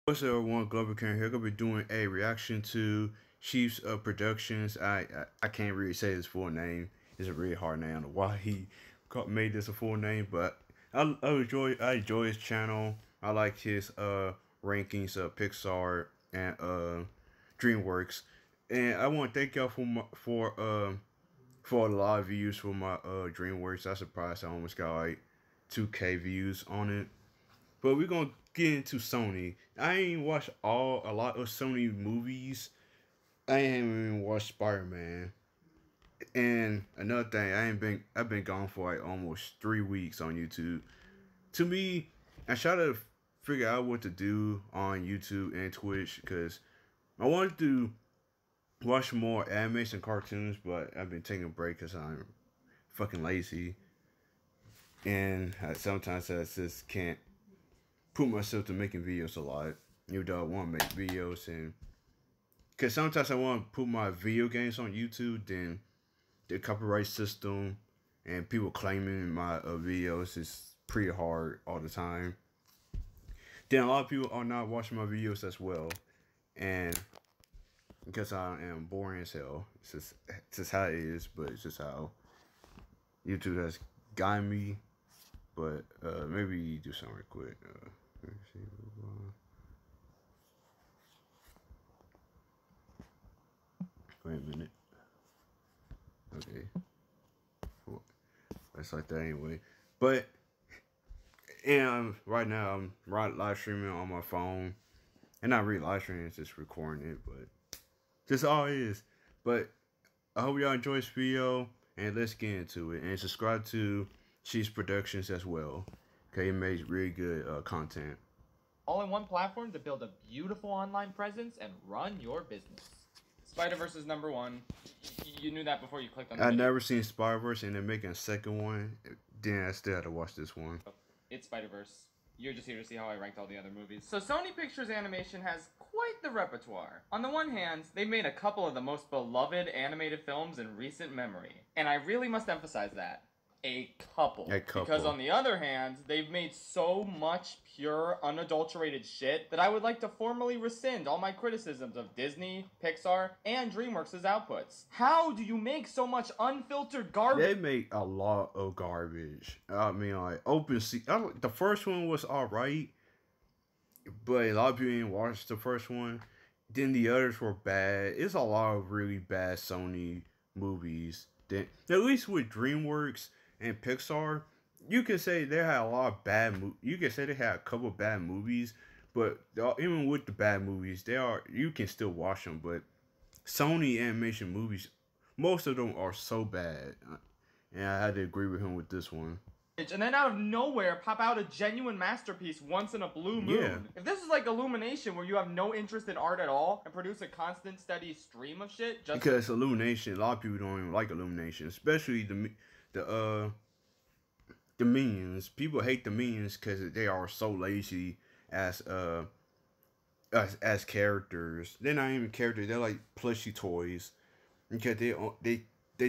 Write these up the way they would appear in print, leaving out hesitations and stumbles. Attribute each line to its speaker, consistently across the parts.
Speaker 1: What's up, everyone? Glover Karen here. Gonna be doing a reaction to Chiefs Productions. I can't really say his full name. It's a really hard name. I don't know why he made this a full name, but I enjoy his channel. I like his rankings of Pixar and DreamWorks, and I want to thank y'all for a lot of views for my DreamWorks. I'm surprised I almost got like 2K views on it. But we're gonna get into Sony. I ain't watched a lot of Sony movies. I ain't even watched Spider-Man. And another thing, I've been gone for like almost 3 weeks on YouTube. To me, I try to figure out what to do on YouTube and Twitch because I wanted to watch more animation cartoons, but I've been taking a break because I'm fucking lazy. And sometimes I just can't put myself to making videos a lot. Even though I want to make videos, and because sometimes I want to put my video games on YouTube, then the copyright system and people claiming my videos is pretty hard all the time. Then a lot of people are not watching my videos as well, and because I am boring as hell, it's just how it is. But it's just how YouTube has gotten me. But maybe do something real quick. Let me see. Wait a minute. Okay. Well, that's like that anyway. But and right now I'm live streaming on my phone, and not really live streaming, it's just recording it. But just all it is. But I hope y'all enjoy this video, and let's get into it. And subscribe to Cheese Productions as well. Okay, it makes really good content.
Speaker 2: All in one platform to build a beautiful online presence and run your business. Spider-Verse is #1. You knew that before you clicked on the
Speaker 1: I
Speaker 2: video.
Speaker 1: never seen Spider-Verse, and they're making a second one. Then I still had to watch this one.
Speaker 2: It's Spider-Verse. You're just here to see how I ranked all the other movies. So Sony Pictures Animation has quite the repertoire. On the one hand, they've made a couple of the most beloved animated films in recent memory. And I really must emphasize that. A couple. Because on the other hand, they've made so much pure, unadulterated shit that I would like to formally rescind all my criticisms of Disney, Pixar, and DreamWorks' outputs. How do you make so much unfiltered garbage?
Speaker 1: They make a lot of garbage. I mean, like, the first one was alright, but a lot of people didn't watch the first one. Then the others were bad. It's a lot of really bad Sony movies. Then, at least with DreamWorks and Pixar, you can say they had a lot of you can say they had a couple of bad movies, but even with the bad movies, you can still watch them. But Sony animation movies, most of them are so bad, and I had to agree with him with this one.
Speaker 2: And then out of nowhere pop out a genuine masterpiece once in a blue moon.
Speaker 1: Yeah.
Speaker 2: If this is like Illumination, where you have no interest in art at all and produce a constant steady stream of shit just
Speaker 1: because Illumination, a lot of people don't even like Illumination, especially the minions. People hate the minions because they are so lazy as characters. They're not even characters. They're like plushy toys. Because they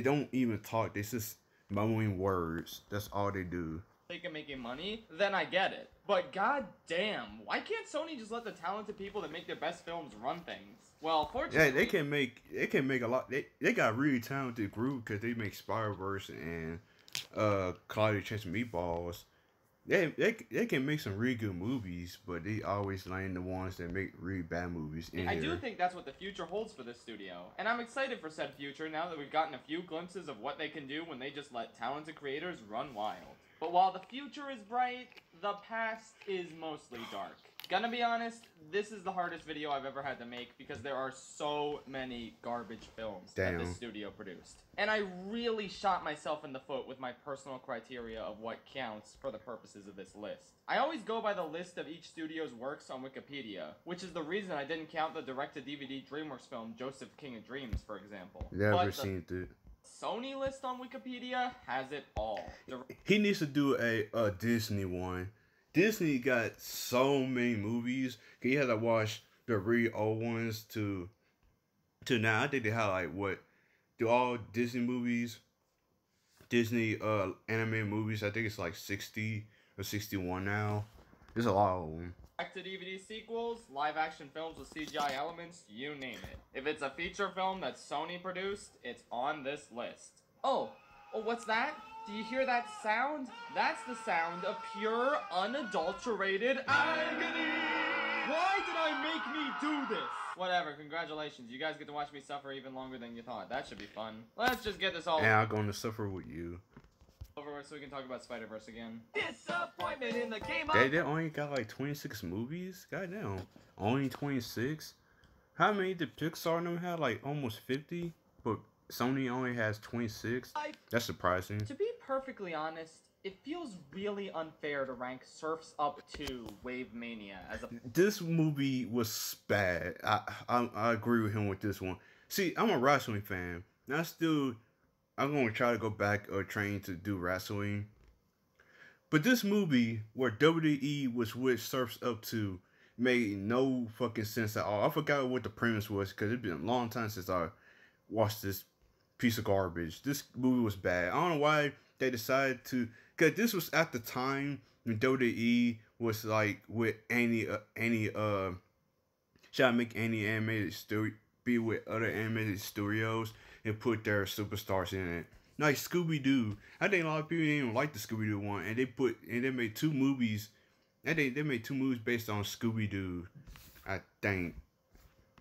Speaker 1: don't even talk. They just mumbling words. That's all they do.
Speaker 2: They making money, then I get it. But goddamn, why can't Sony just let the talented people that make their best films run things? Well, fortunately,
Speaker 1: yeah, they can make a lot. They got a really talented group because they make Spider-Verse and Cloudy Chance Meatballs. They can make some really good movies, but they always land the ones that make really bad movies.
Speaker 2: I do think that's what the future holds for this studio, and I'm excited for said future now that we've gotten a few glimpses of what they can do when they just let talented creators run wild. But while the future is bright, the past is mostly dark. Gonna be honest, this is the hardest video I've ever had to make because there are so many garbage films that this studio produced. And I really shot myself in the foot with my personal criteria of what counts for the purposes of this list. I always go by the list of each studio's works on Wikipedia, which is the reason I didn't count the direct-to-DVD DreamWorks film Joseph King of Dreams, for example.
Speaker 1: Never seen it.
Speaker 2: Sony list on Wikipedia has it all.
Speaker 1: He needs to do a Disney one. Disney got so many movies. He had to watch the really old ones to now. I think they have like what do all Disney movies, Disney animated movies. I think it's like 60 or 61 now. There's a lot of them.
Speaker 2: direct-to-DVD sequels, live-action films with CGI elements, you name it. If it's a feature film that Sony produced, it's on this list. Oh, what's that? Do you hear that sound? That's the sound of pure, unadulterated agony! Why did I make me do this? Whatever, congratulations. You guys get to watch me suffer even longer than you thought. That should be fun. Let's just get this all
Speaker 1: And I'm going to suffer with you.
Speaker 2: over so we can talk about Spider-Verse again. Disappointment in the game of...
Speaker 1: They only got like 26 movies? Goddamn. Only 26? How many did Pixar and them have? Like almost 50? But Sony only has 26? That's surprising.
Speaker 2: To be perfectly honest, it feels really unfair to rank Surf's Up 2 Wave Mania as a...
Speaker 1: This movie was bad. I agree with him with this one. See, I'm a wrestling fan. And I'm going to try to go back train to do wrestling. But this movie, where WWE was with Surf's Up 2, made no fucking sense at all. I forgot what the premise was, because it's been a long time since I watched this piece of garbage. This movie was bad. I don't know why they decided to... Because this was at the time when WWE was like with trying to make any animated story be with other animated studios and put their superstars in it. Like Scooby Doo. I think a lot of people didn't even like the Scooby Doo one, and they made 2 movies. I think they made 2 movies based on Scooby Doo. I think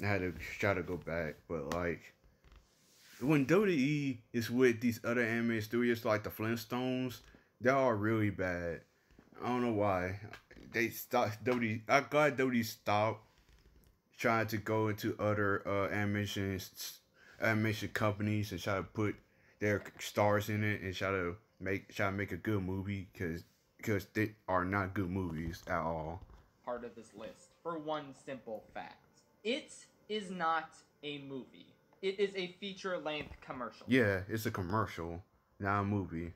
Speaker 1: I had to try to go back, but like when WWE is with these other animated studios like the Flintstones, they are really bad. I don't know why they stopped. I'm glad WWE stopped trying to go into other animation companies and try to put their stars in it and try to make a good movie, because they are not good movies at all.
Speaker 2: Part of this list for one simple fact: it is not a movie. It is a feature-length commercial.
Speaker 1: Yeah, it's a commercial, not a movie.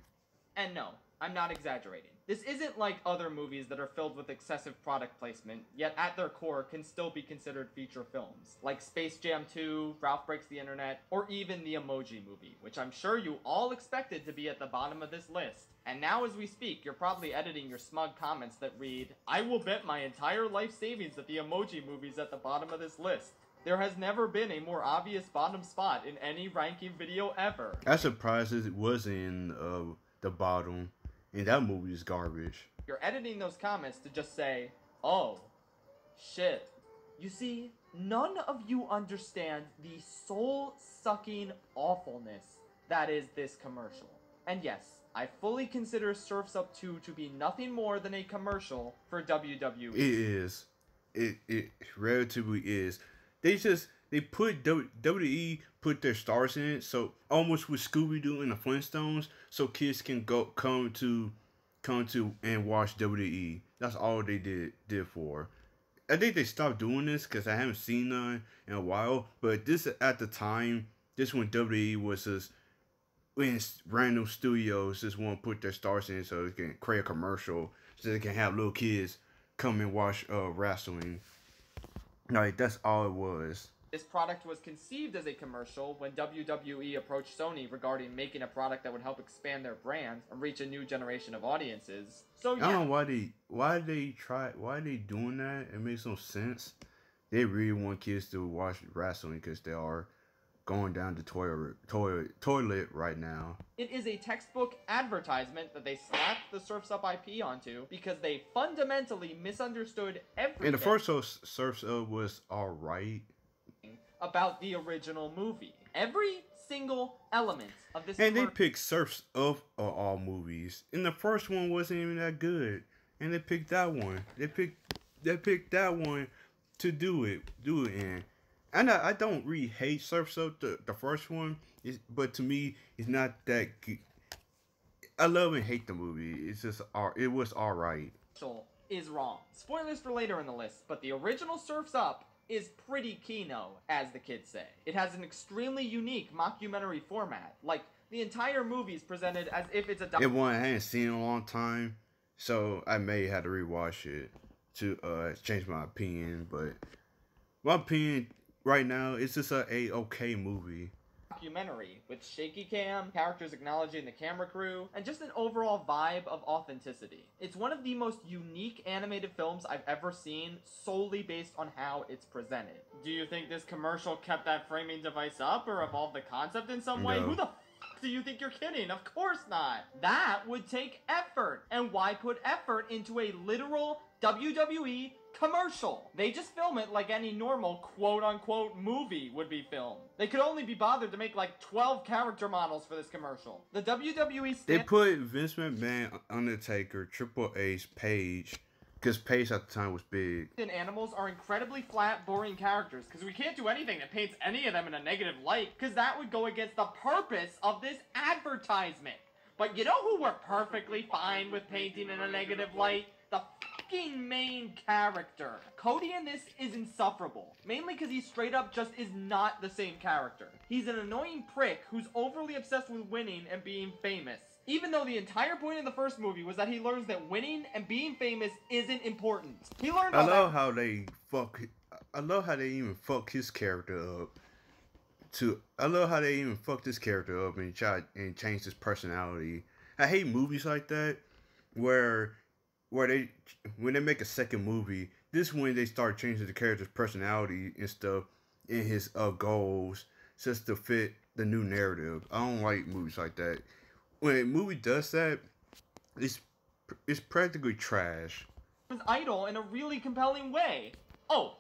Speaker 2: And no, I'm not exaggerating. This isn't like other movies that are filled with excessive product placement, yet at their core can still be considered feature films, like Space Jam 2, Ralph Breaks the Internet, or even the Emoji Movie, which I'm sure you all expected to be at the bottom of this list. And now as we speak, you're probably editing your smug comments that read, "I will bet my entire life savings that the Emoji Movie's at the bottom of this list. There has never been a more obvious bottom spot in any ranking video ever."
Speaker 1: I'm surprised it was in the bottom. And that movie is garbage.
Speaker 2: You're editing those comments to just say, "Oh, shit." You see, none of you understand the soul-sucking awfulness that is this commercial. And yes, I fully consider Surf's Up 2 to be nothing more than a commercial for WWE.
Speaker 1: It is. It relatively is. They put WWE put their stars in it, so almost with Scooby Doo and the Flintstones, so kids can come to and watch WWE. That's all they did for. I think they stopped doing this because I haven't seen none in a while. But this at the time, this when WWE was just when random studios just want to put their stars in so they can create a commercial so they can have little kids come and watch wrestling. Like that's all it was.
Speaker 2: This product was conceived as a commercial when WWE approached Sony regarding making a product that would help expand their brand and reach a new generation of audiences. So yeah.
Speaker 1: I don't know why they doing that. It makes no sense. They really want kids to watch wrestling because they are going down the toilet right now.
Speaker 2: It is a textbook advertisement that they slapped the Surf's Up IP onto because they fundamentally misunderstood everything.
Speaker 1: And the first Surf's Up was alright
Speaker 2: about the original movie. Every single element of this.
Speaker 1: And they picked Surf's Up of all movies. And the first one wasn't even that good. And they picked that one. They picked that one to do it in. And I don't really hate Surf's Up, the first one, but to me, it's not that good. I love and hate the movie. It's just, it was alright.
Speaker 2: Is wrong. Spoilers for later in the list, but the original Surf's Up is pretty kino, as the kids say. It has an extremely unique mockumentary format. Like, the entire movie is presented as if it's a
Speaker 1: one I hadn't seen in a long time, so I may have to rewatch it to change my opinion, but my opinion right now is just a okay movie.
Speaker 2: documentary with shaky cam, characters acknowledging the camera crew, and just an overall vibe of authenticity. It's one of the most unique animated films I've ever seen, solely based on how it's presented. Do you think this commercial kept that framing device up or evolved the concept in some way?
Speaker 1: No.
Speaker 2: Who the do you think you're kidding? Of course not. That would take effort. And why put effort into a literal WWE commercial? They just film it like any normal quote-unquote movie would be filmed. They could only be bothered to make like 12 character models for this commercial. The WWE
Speaker 1: They put Vince McMahon, Undertaker, Triple H, Paige, because Paige at the time was big.
Speaker 2: And animals are incredibly flat, boring characters, because we can't do anything that paints any of them in a negative light, because that would go against the purpose of this advertisement. But you know who we're perfectly fine with painting in a negative light? The fucking main character. Cody in this is insufferable, mainly because he straight up just is not the same character. He's an annoying prick who's overly obsessed with winning and being famous. Even though the entire point of the first movie was that he learns that winning and being famous isn't important. He learned all that.
Speaker 1: I love how they even fuck his character up. I love how they even fucked this character up and changed his personality. I hate movies like that where when they make a second movie, this is when they start changing the character's personality and stuff in his goals just to fit the new narrative. I don't like movies like that. When a movie does that, it's practically trash.
Speaker 2: His idol in a really compelling way. Oh,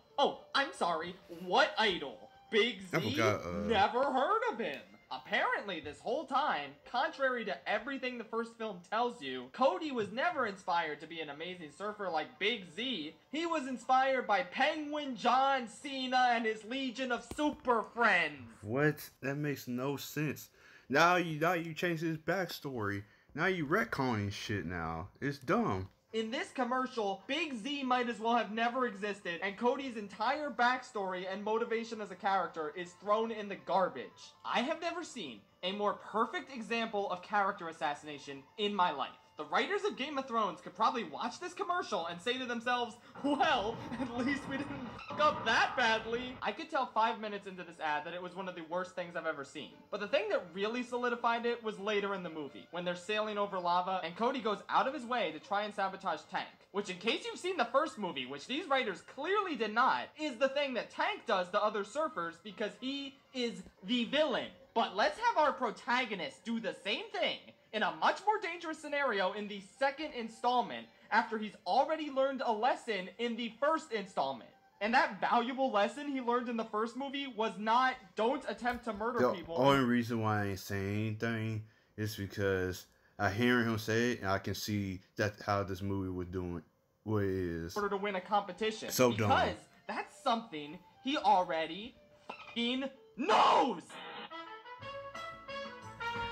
Speaker 2: I'm sorry. What idol? Big Z?
Speaker 1: I forgot,
Speaker 2: Never heard of him. Apparently, this whole time, contrary to everything the first film tells you, Cody was never inspired to be an amazing surfer like Big Z. He was inspired by Penguin John Cena and his legion of super friends.
Speaker 1: What? That makes no sense. Now you change his backstory. Now you retconning shit now. It's dumb.
Speaker 2: In this commercial, Big Z might as well have never existed, and Cody's entire backstory and motivation as a character is thrown in the garbage. I have never seen a more perfect example of character assassination in my life. The writers of Game of Thrones could probably watch this commercial and say to themselves, well, at least we didn't fuck up that badly. I could tell 5 minutes into this ad that it was one of the worst things I've ever seen. But the thing that really solidified it was later in the movie, when they're sailing over lava and Cody goes out of his way to try and sabotage Tank. Which, in case you've seen the first movie, which these writers clearly did not, is the thing that Tank does to other surfers because he is the villain. But let's have our protagonist do the same thing in a much more dangerous scenario in the second installment after he's already learned a lesson in the first installment. And that valuable lesson he learned in the first movie was not, don't attempt to murder people.
Speaker 1: The only reason why I ain't saying anything is because I hear him say it and I can see that how this movie was doing what it is.
Speaker 2: In order to win a competition.
Speaker 1: So dumb.
Speaker 2: Because that's something he already fucking knows!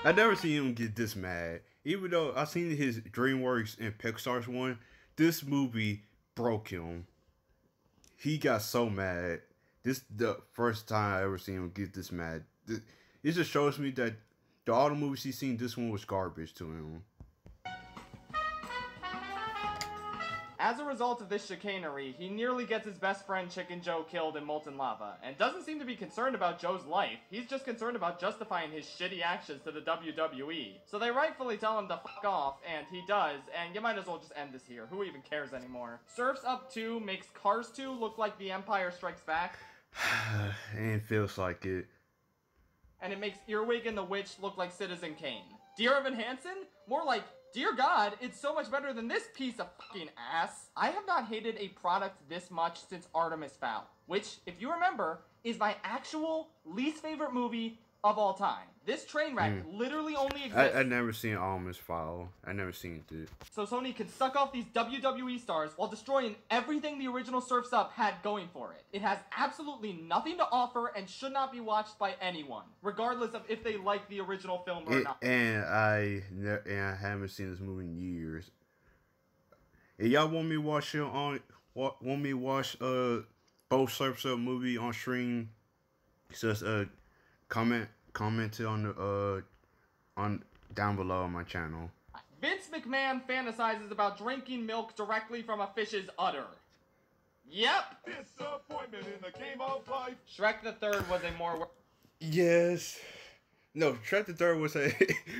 Speaker 1: I never seen him get this mad. Even though I seen his DreamWorks and Pixar's one, this movie broke him. He got so mad. This the first time I ever seen him get this mad. It just shows me that all the movies he's seen, this one was garbage to him.
Speaker 2: As a result of this chicanery, he nearly gets his best friend Chicken Joe killed in molten lava, and doesn't seem to be concerned about Joe's life. He's just concerned about justifying his shitty actions to the WWE. So they rightfully tell him to fuck off, and he does, and you might as well just end this here. Who even cares anymore? Surf's Up 2 makes Cars 2 look like The Empire Strikes Back.
Speaker 1: And it feels like it.
Speaker 2: And it makes Earwig and the Witch look like Citizen Kane. Dear Evan Hansen? More like, dear God, it's so much better than this piece of fucking ass. I have not hated a product this much since Artemis Fowl, which, if you remember, is my actual least favorite movie of all time. This train wreck literally only exists.
Speaker 1: I never seen Artemis Fowl. I never seen it.
Speaker 2: So Sony could suck off these WWE stars while destroying everything the original Surf's Up had going for it. It has absolutely nothing to offer and should not be watched by anyone, regardless of if they like the original film or not.
Speaker 1: And I haven't seen this movie in years. If y'all want me to watch it both Surf's Up movie on stream, just comment it on down below on my channel.
Speaker 2: Vince McMahon fantasizes about drinking milk directly from a fish's udder. Yep.
Speaker 3: Disappointment in the game of life.
Speaker 2: Shrek the Third was a more...
Speaker 1: Yes, No, Shrek the Third was a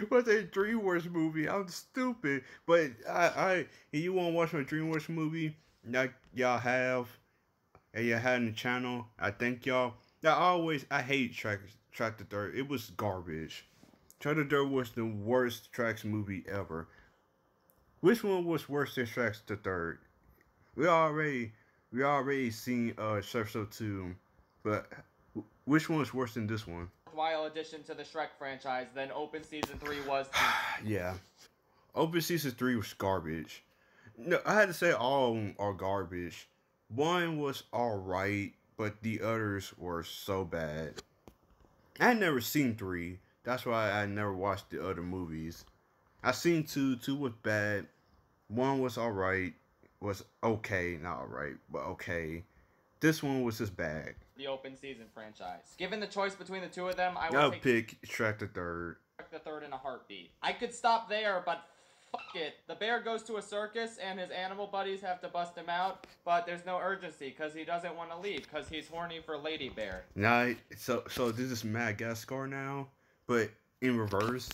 Speaker 1: was a DreamWorks movie. I'm stupid, but if you want to watch a DreamWorks movie, like y'all have, and you had in the channel, I thank y'all. I hate Shrek the Third. It was garbage. Shrek the Third was the worst Shrek movie ever. Which one was worse than Shrek the Third? We already we already seen Shrek 2, but which one is worse than this one?
Speaker 2: Worthwhile addition to the Shrek franchise than Open Season 3 was to...
Speaker 1: Yeah. Open Season 3 was garbage. No, I had to say all of them are garbage. One was alright, but the others were so bad. I had never seen 3. That's why I never watched the other movies. I seen 2. 2 was bad. 1 was alright. Was okay. Not alright, but okay. This one was just bad.
Speaker 2: The Open Season franchise. Given the choice between the two of them,
Speaker 1: I'll pick Shrek the Third.
Speaker 2: Shrek the Third in a heartbeat. I could stop there, but fuck it. The bear goes to a circus and his animal buddies have to bust him out, but there's no urgency because he doesn't want to leave because he's horny for Lady Bear.
Speaker 1: Nah, so this is Madagascar now, but in reverse.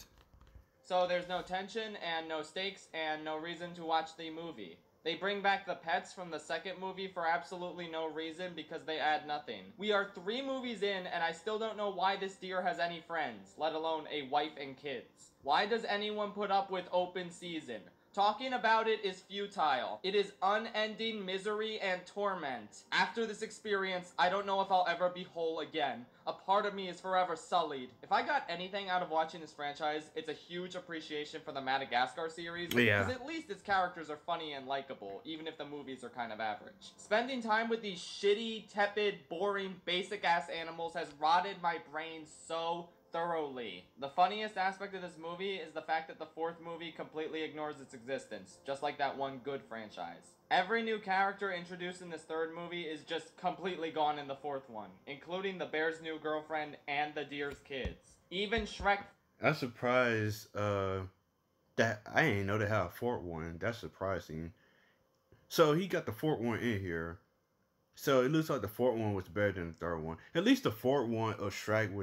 Speaker 2: So there's no tension and no stakes and no reason to watch the movie. They bring back the pets from the second movie for absolutely no reason because they add nothing. We are 3 movies in and I still don't know why this deer has any friends, let alone a wife and kids. Why does anyone put up with Open Season? Talking about it is futile. It is unending misery and torment. After this experience, I don't know if I'll ever be whole again. A part of me is forever sullied. If I got anything out of watching this franchise, it's a huge appreciation for the Madagascar series.
Speaker 1: Yeah.
Speaker 2: Because at least its characters are funny and likable, even if the movies are kind of average. Spending time with these shitty, tepid, boring, basic-ass animals has rotted my brain so thoroughly. The funniest aspect of this movie is the fact that the 4th movie completely ignores its existence, just like that one good franchise. Every new character introduced in this 3rd movie is just completely gone in the 4th one, including the bear's new girlfriend and the deer's kids. Even Shrek...
Speaker 1: I'm surprised that I didn't know they had a 4th one. That's surprising. So he got the 4th one in here. So it looks like the 4th one was better than the 3rd one. At least the 4th one of Shrek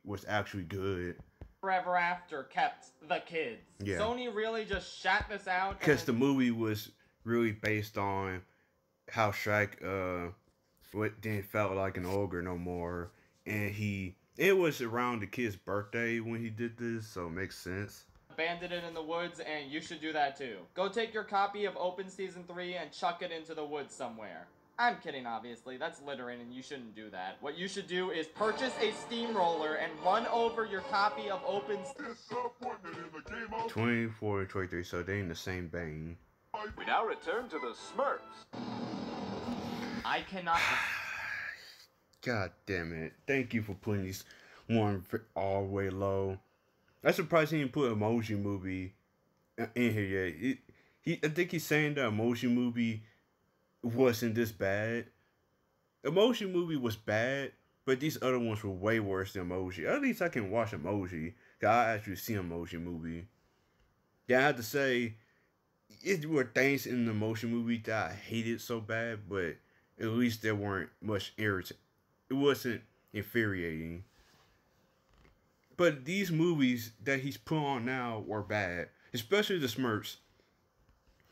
Speaker 1: was actually good.
Speaker 2: Forever After kept the kids.
Speaker 1: Yeah.
Speaker 2: Sony really just shat this out.
Speaker 1: Because the movie was really based on how Shrek didn't felt like an ogre no more, and it was around the kid's birthday when he did this, so it makes sense.
Speaker 2: Abandoned it in the woods, and you should do that too. Go take your copy of Open Season 3 and chuck it into the woods somewhere. I'm kidding, obviously. That's littering, and you shouldn't do that. What you should do is purchase a steamroller and run over your copy of Open...
Speaker 1: 24 and 23, so they in the same vein.
Speaker 3: We now return to the Smurfs.
Speaker 2: I cannot...
Speaker 1: God damn it. Thank you for putting this one all the way low. I'm surprised he didn't put Emoji Movie in here yet. I think he's saying that Emoji Movie wasn't this bad. Emoji Movie was bad, but these other ones were way worse than Emoji. At least I can watch Emoji. Cause I actually see Emoji Movie. Yeah, I have to say, it were things in the Emoji Movie that I hated so bad, but at least there weren't much irritant. It wasn't infuriating. But these movies that he's put on now were bad, especially the Smurfs.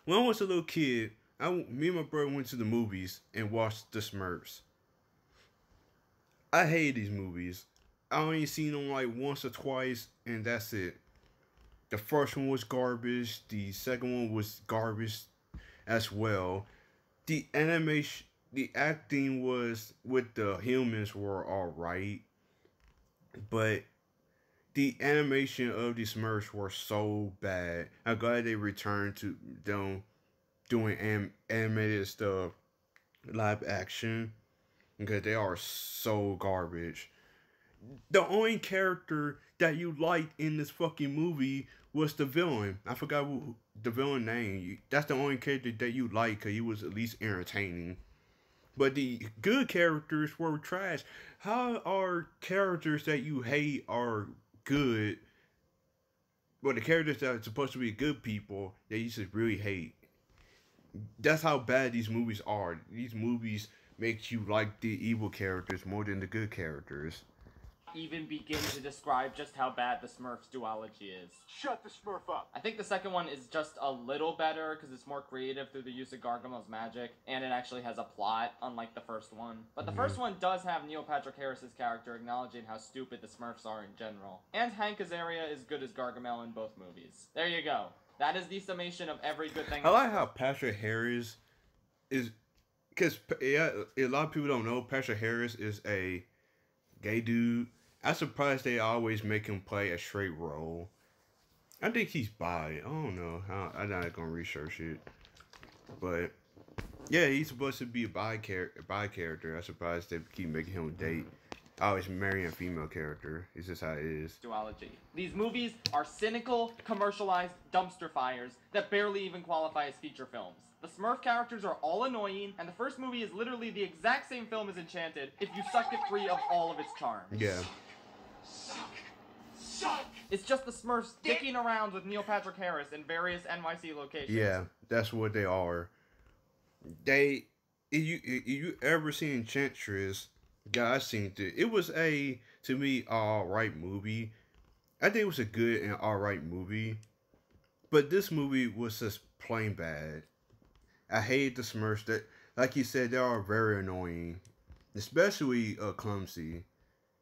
Speaker 1: When I was a little kid, me and my brother went to the movies and watched the Smurfs. I hate these movies. I only seen them like once or twice, and that's it. The first one was garbage. The second one was garbage as well. The animation, the acting was with the humans were alright, but the animation of the Smurfs were so bad. I'm glad they returned to them doing animated stuff, live action, because they are so garbage. The only character that you liked in this fucking movie was the villain. I forgot the villain name. That's the only character that you liked because he was at least entertaining. But the good characters were trash. How are characters that you hate are good, but the characters that are supposed to be good people that you just really hate? That's how bad these movies are. These movies make you like the evil characters more than the good characters.
Speaker 2: even begin to describe just how bad the Smurfs duology is.
Speaker 3: Shut the Smurf up.
Speaker 2: I think the second one is just a little better because it's more creative through the use of Gargamel's magic, and it actually has a plot, unlike the first one. But the first one does have Neil Patrick Harris's character acknowledging how stupid the Smurfs are in general. And Hank Azaria is good as Gargamel in both movies. There you go. That is the summation of every good thing.
Speaker 1: I like how Patrick Harris is, because a lot of people don't know Patrick Harris is a gay dude. I'm surprised they always make him play a straight role. I think he's bi. I don't know. I'm not gonna research it, but yeah, he's supposed to be a bi character. I'm surprised they keep making him date. Always marrying a female character. It's just how it is.
Speaker 2: Duology. These movies are cynical, commercialized dumpster fires that barely even qualify as feature films. The Smurf characters are all annoying, and the first movie is literally the exact same film as Enchanted if you sucked it free of all of its charm.
Speaker 1: Yeah.
Speaker 3: Suck.
Speaker 2: It's just the Smurfs dicking around with Neil Patrick Harris in various NYC locations.
Speaker 1: Yeah, that's what they are. If you ever seen Enchantress, guys seen it. It was to me, alright movie. I think it was a good and alright movie. But this movie was just plain bad. I hate the Smurfs. That, like you said, they are very annoying. Especially Clumsy.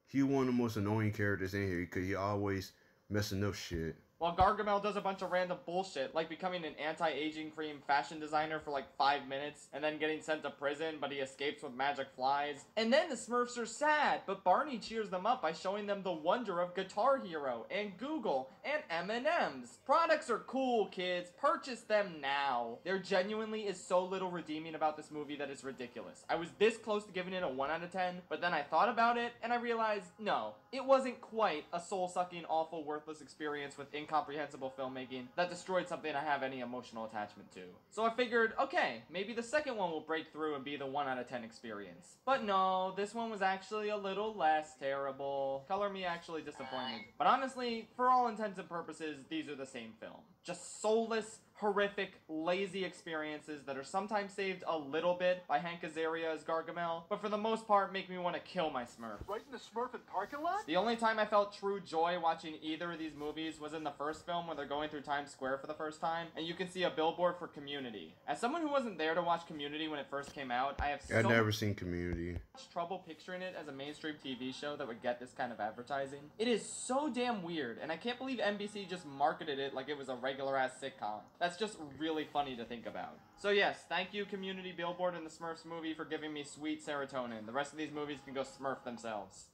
Speaker 1: He's one of the most annoying characters in here because he always messing up shit.
Speaker 2: While Gargamel does a bunch of random bullshit, like becoming an anti-aging cream fashion designer for like 5 minutes, and then getting sent to prison, but he escapes with magic flies. And then the Smurfs are sad, but Barney cheers them up by showing them the wonder of Guitar Hero, and Google, and M&M's. Products are cool, kids. Purchase them now. There genuinely is so little redeeming about this movie that it's ridiculous. I was this close to giving it a 1 out of 10, but then I thought about it, and I realized, no, it wasn't quite a soul-sucking, awful, worthless experience with incomprehensible filmmaking that destroyed something I have any emotional attachment to. So I figured, okay, maybe the second one will break through and be the 1 out of 10 experience. But no, this one was actually a little less terrible. Color me actually disappointed. But honestly, for all intents and purposes, these are the same film. Just soulless, horrific, lazy experiences that are sometimes saved a little bit by Hank Azaria as Gargamel, but for the most part make me want to kill my Smurf.
Speaker 3: Right in the Smurfing parking lot?
Speaker 2: The only time I felt true joy watching either of these movies was in the first film when they're going through Times Square for the first time, and you can see a billboard for Community. As someone who wasn't there to watch Community when it first came out, I have
Speaker 1: I've never seen Community.
Speaker 2: much trouble picturing it as a mainstream TV show that would get this kind of advertising. It is so damn weird, and I can't believe NBC just marketed it like it was a regular-ass sitcom. That's just really funny to think about. So yes, thank you Community, Billboard, and the Smurfs movie for giving me sweet serotonin. The rest of these movies can go Smurf themselves.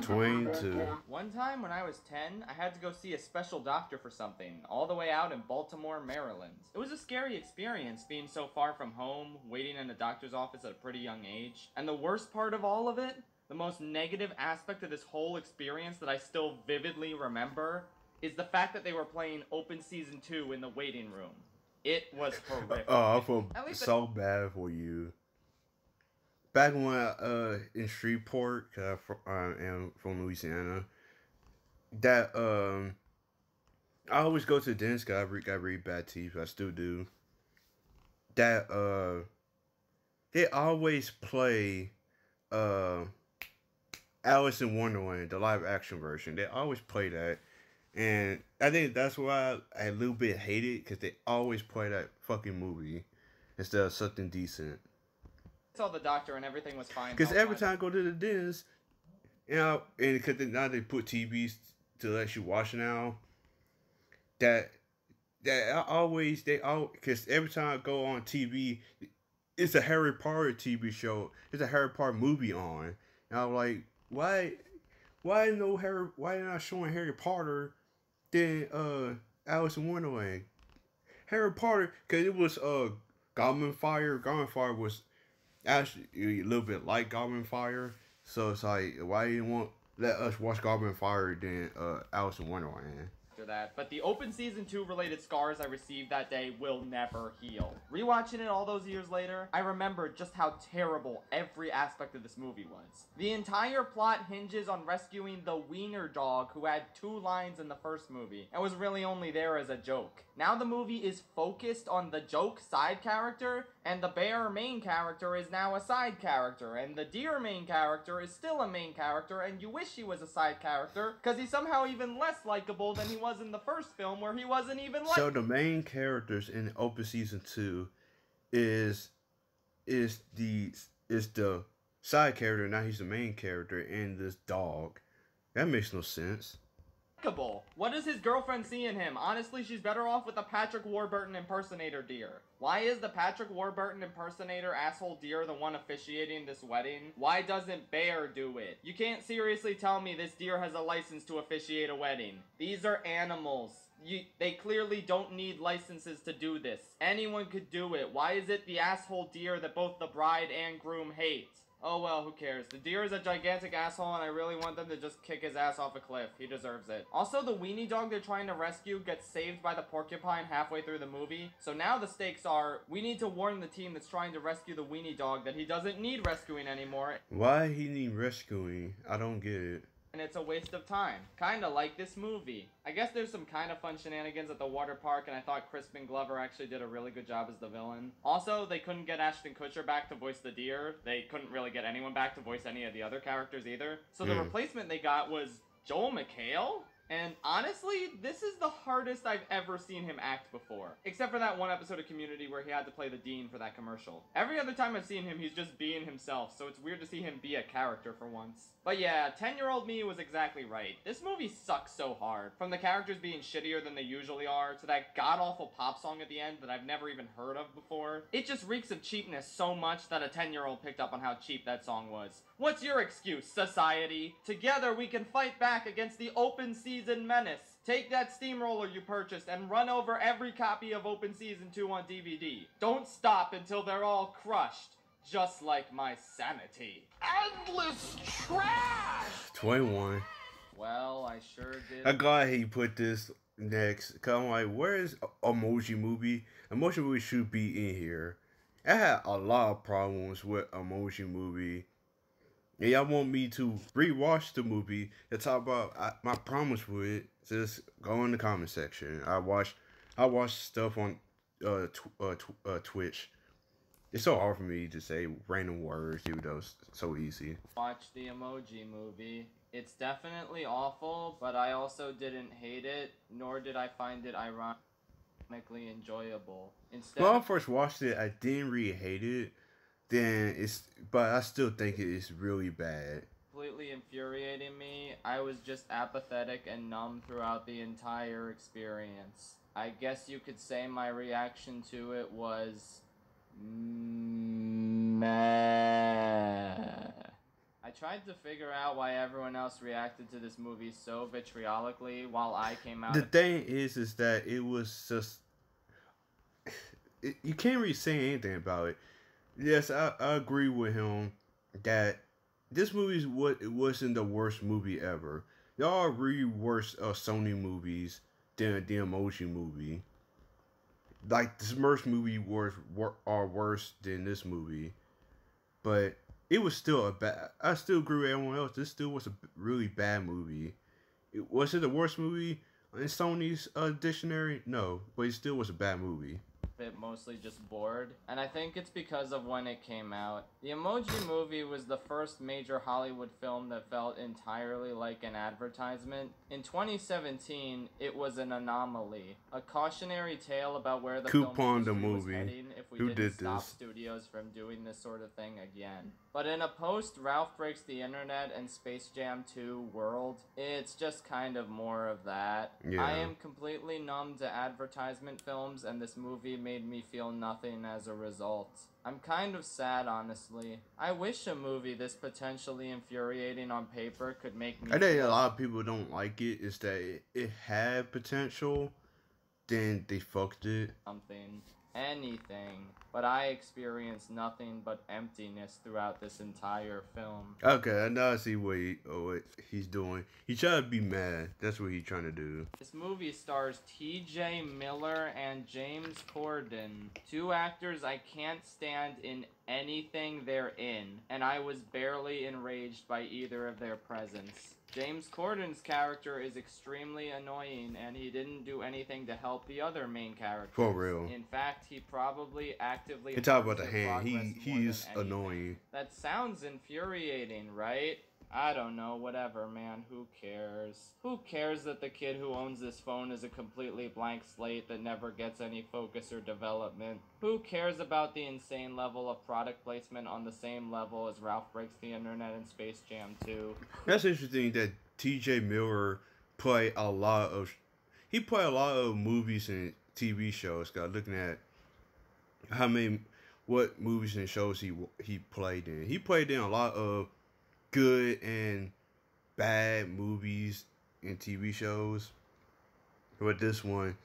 Speaker 1: 22.
Speaker 2: One time when I was 10, I had to go see a special doctor for something, all the way out in Baltimore, Maryland. It was a scary experience being so far from home, waiting in a doctor's office at a pretty young age. And the worst part of all of it, the most negative aspect of this whole experience that I still vividly remember, is the fact that they were playing Open Season 2 in the waiting room. It was horrific.
Speaker 1: Oh, I feel so bad for you. Back when in Shreveport, I am from Louisiana, that I always go to the dentist. I got really bad teeth. I still do. That they always play Alice in Wonderland, the live action version. They always play that. And I think that's why I a little bit hate it, because they always play that fucking movie instead of something decent.
Speaker 2: I saw the doctor and everything was fine.
Speaker 1: Because every time I go to the dentist, you know, and because now they put TVs to let you watch now, because every time I go on TV, it's a Harry Potter TV show. It's a Harry Potter movie on. And I'm like, why not showing Harry Potter than Alice in Wonderland? Harry Potter, because it was Goblin Fire. Goblin Fire was actually a little bit like Goblin Fire. So it's like, why you won't let us watch Goblin Fire than Alice in Wonderland?
Speaker 2: That, but the Open Season 2 related scars I received that day will never heal. Rewatching it all those years later, I remember just how terrible every aspect of this movie was. The entire plot hinges on rescuing the wiener dog who had 2 lines in the first movie and was really only there as a joke. Now the movie is focused on the joke side character, And the bear main character is now a side character, and the deer main character is still a main character, and you wish he was a side character, because he's somehow even less likable than he was in the first film, where he wasn't even
Speaker 1: So the main characters in Open Season 2 is the side character, now he's the main character, and this dog. That makes no sense.
Speaker 2: What does his girlfriend see in him? Honestly, she's better off with the Patrick Warburton impersonator deer. Why is the Patrick Warburton impersonator asshole deer the one officiating this wedding? Why doesn't Bear do it? You can't seriously tell me this deer has a license to officiate a wedding. These are animals. They clearly don't need licenses to do this. Anyone could do it. Why is it the asshole deer that both the bride and groom hate? Oh well, who cares? The deer is a gigantic asshole and I really want them to just kick his ass off a cliff. He deserves it. Also, the weenie dog they're trying to rescue gets saved by the porcupine halfway through the movie. So now the stakes are, we need to warn the team that's trying to rescue the weenie dog that he doesn't need rescuing anymore.
Speaker 1: Why he need rescuing? I don't get it.
Speaker 2: And it's a waste of time. Kinda like this movie. I guess there's some kind of fun shenanigans at the water park, and I thought Crispin Glover actually did a really good job as the villain. Also, they couldn't get Ashton Kutcher back to voice the deer. They couldn't really get anyone back to voice any of the other characters either. So the replacement they got was Joel McHale? And honestly, this is the hardest I've ever seen him act before. Except for that one episode of Community where he had to play the dean for that commercial. Every other time I've seen him, he's just being himself, so it's weird to see him be a character for once. But yeah, 10-year-old me was exactly right. This movie sucks so hard. From the characters being shittier than they usually are, to that god-awful pop song at the end that I've never even heard of before. It just reeks of cheapness so much that a 10-year-old picked up on how cheap that song was. What's your excuse, society? Together we can fight back against the Open Season menace. Take that steamroller you purchased and run over every copy of Open Season 2 on DVD. Don't stop until they're all crushed. Just like my sanity.
Speaker 3: Endless trash!
Speaker 1: 21.
Speaker 2: Well, I sure did.
Speaker 1: I'm glad he put this next. Cause I'm like, where is Emoji Movie? Emoji Movie should be in here. I had a lot of problems with Emoji Movie. And y'all want me to rewatch the movie to talk about my problems with it? Just go in the comment section. I watch stuff on Twitch. It's so hard for me to say random words, even though it's so easy.
Speaker 2: Watch the Emoji Movie. It's definitely awful, but I also didn't hate it, nor did I find it ironically enjoyable. Instead,
Speaker 1: when I first watched it, I didn't really hate it. But I still think it is really bad.
Speaker 2: Completely infuriating me. I was just apathetic and numb throughout the entire experience. I guess you could say my reaction to it was meh. I tried to figure out why everyone else reacted to this movie so vitriolically while I came out.
Speaker 1: The thing is that it was just you can't really say anything about it. Yes, I agree with him that this movie wasn't the worst movie ever. There are really worse Sony movies than the Emoji Movie. Like the Smurfs movie are worse than this movie, but it was still a bad. I still agree with everyone else. This still was a really bad movie. Was it the worst movie in Sony's dictionary? No, but it still was a bad movie.
Speaker 2: Bit mostly just bored, and I think it's because of when it came out. The Emoji Movie was the first major Hollywood film that felt entirely like an advertisement. In 2017, it was an anomaly, a cautionary tale about where the film industry was heading if we didn't stop studios from doing this sort of thing again. But in a post Ralph Breaks the Internet and Space Jam 2 world, it's just kind of more of that.
Speaker 1: Yeah.
Speaker 2: I am completely numb to advertisement films, and this movie made me feel nothing as a result. I'm kind of sad, honestly. I wish a movie this potentially infuriating on paper could make me
Speaker 1: I think a lot of people don't like it, is that it had potential, then they fucked it.
Speaker 2: Something. Anything. But I experienced nothing but emptiness throughout this entire film.
Speaker 1: Okay, now I see what he's doing. He's trying to be mad. That's what he's trying to do.
Speaker 2: This movie stars T.J. Miller and James Corden, two actors I can't stand in anything they're in, and I was barely enraged by either of their presence. James Corden's character is extremely annoying, and he didn't do anything to help the other main characters.
Speaker 1: For real.
Speaker 2: In fact, he probably actively...
Speaker 1: You talk about the hand. He's annoying.
Speaker 2: That sounds infuriating, right? I don't know, whatever, man, who cares? Who cares that the kid who owns this phone is a completely blank slate that never gets any focus or development? Who cares about the insane level of product placement on the same level as Ralph Breaks the Internet and Space Jam 2?
Speaker 1: That's interesting that T.J. Miller played a lot of movies and TV shows. Looking at what movies and shows he played in. He played in a lot of good and bad movies and TV shows, but this one,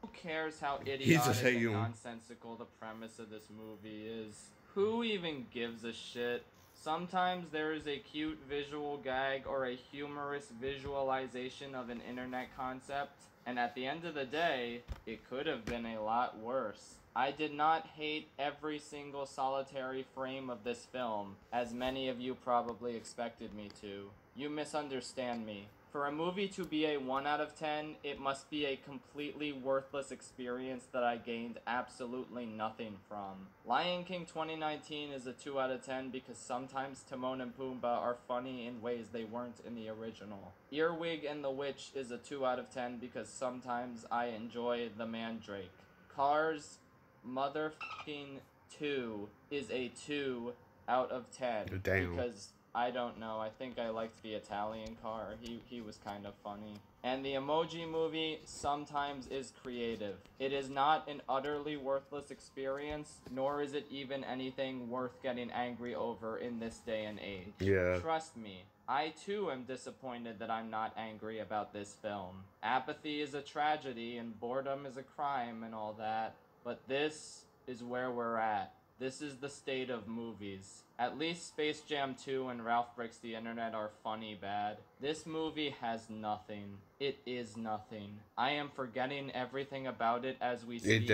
Speaker 2: who cares how idiotic and nonsensical the premise of this movie is? Who even gives a shit? Sometimes there is a cute visual gag or a humorous visualization of an internet concept, and at the end of the day, it could have been a lot worse. I did not hate every single solitary frame of this film, as many of you probably expected me to. You misunderstand me. For a movie to be a 1 out of 10, it must be a completely worthless experience that I gained absolutely nothing from. Lion King 2019 is a 2 out of 10 because sometimes Timon and Pumbaa are funny in ways they weren't in the original. Earwig and the Witch is a 2 out of 10 because sometimes I enjoy the Mandrake. Cars motherfucking 2 is a 2 out of 10.
Speaker 1: Damn.
Speaker 2: Because I don't know, I think I liked the Italian car. He was kind of funny. And the Emoji Movie sometimes is creative. It is not an utterly worthless experience, nor is it even anything worth getting angry over in this day and age.
Speaker 1: Yeah.
Speaker 2: Trust me, I too am disappointed that I'm not angry about this film. Apathy is a tragedy and boredom is a crime and all that. But this is where we're at. This is the state of movies. At least Space Jam 2 and Ralph Breaks the Internet are funny bad. This movie has nothing. It is nothing. I am forgetting everything about it as we speak.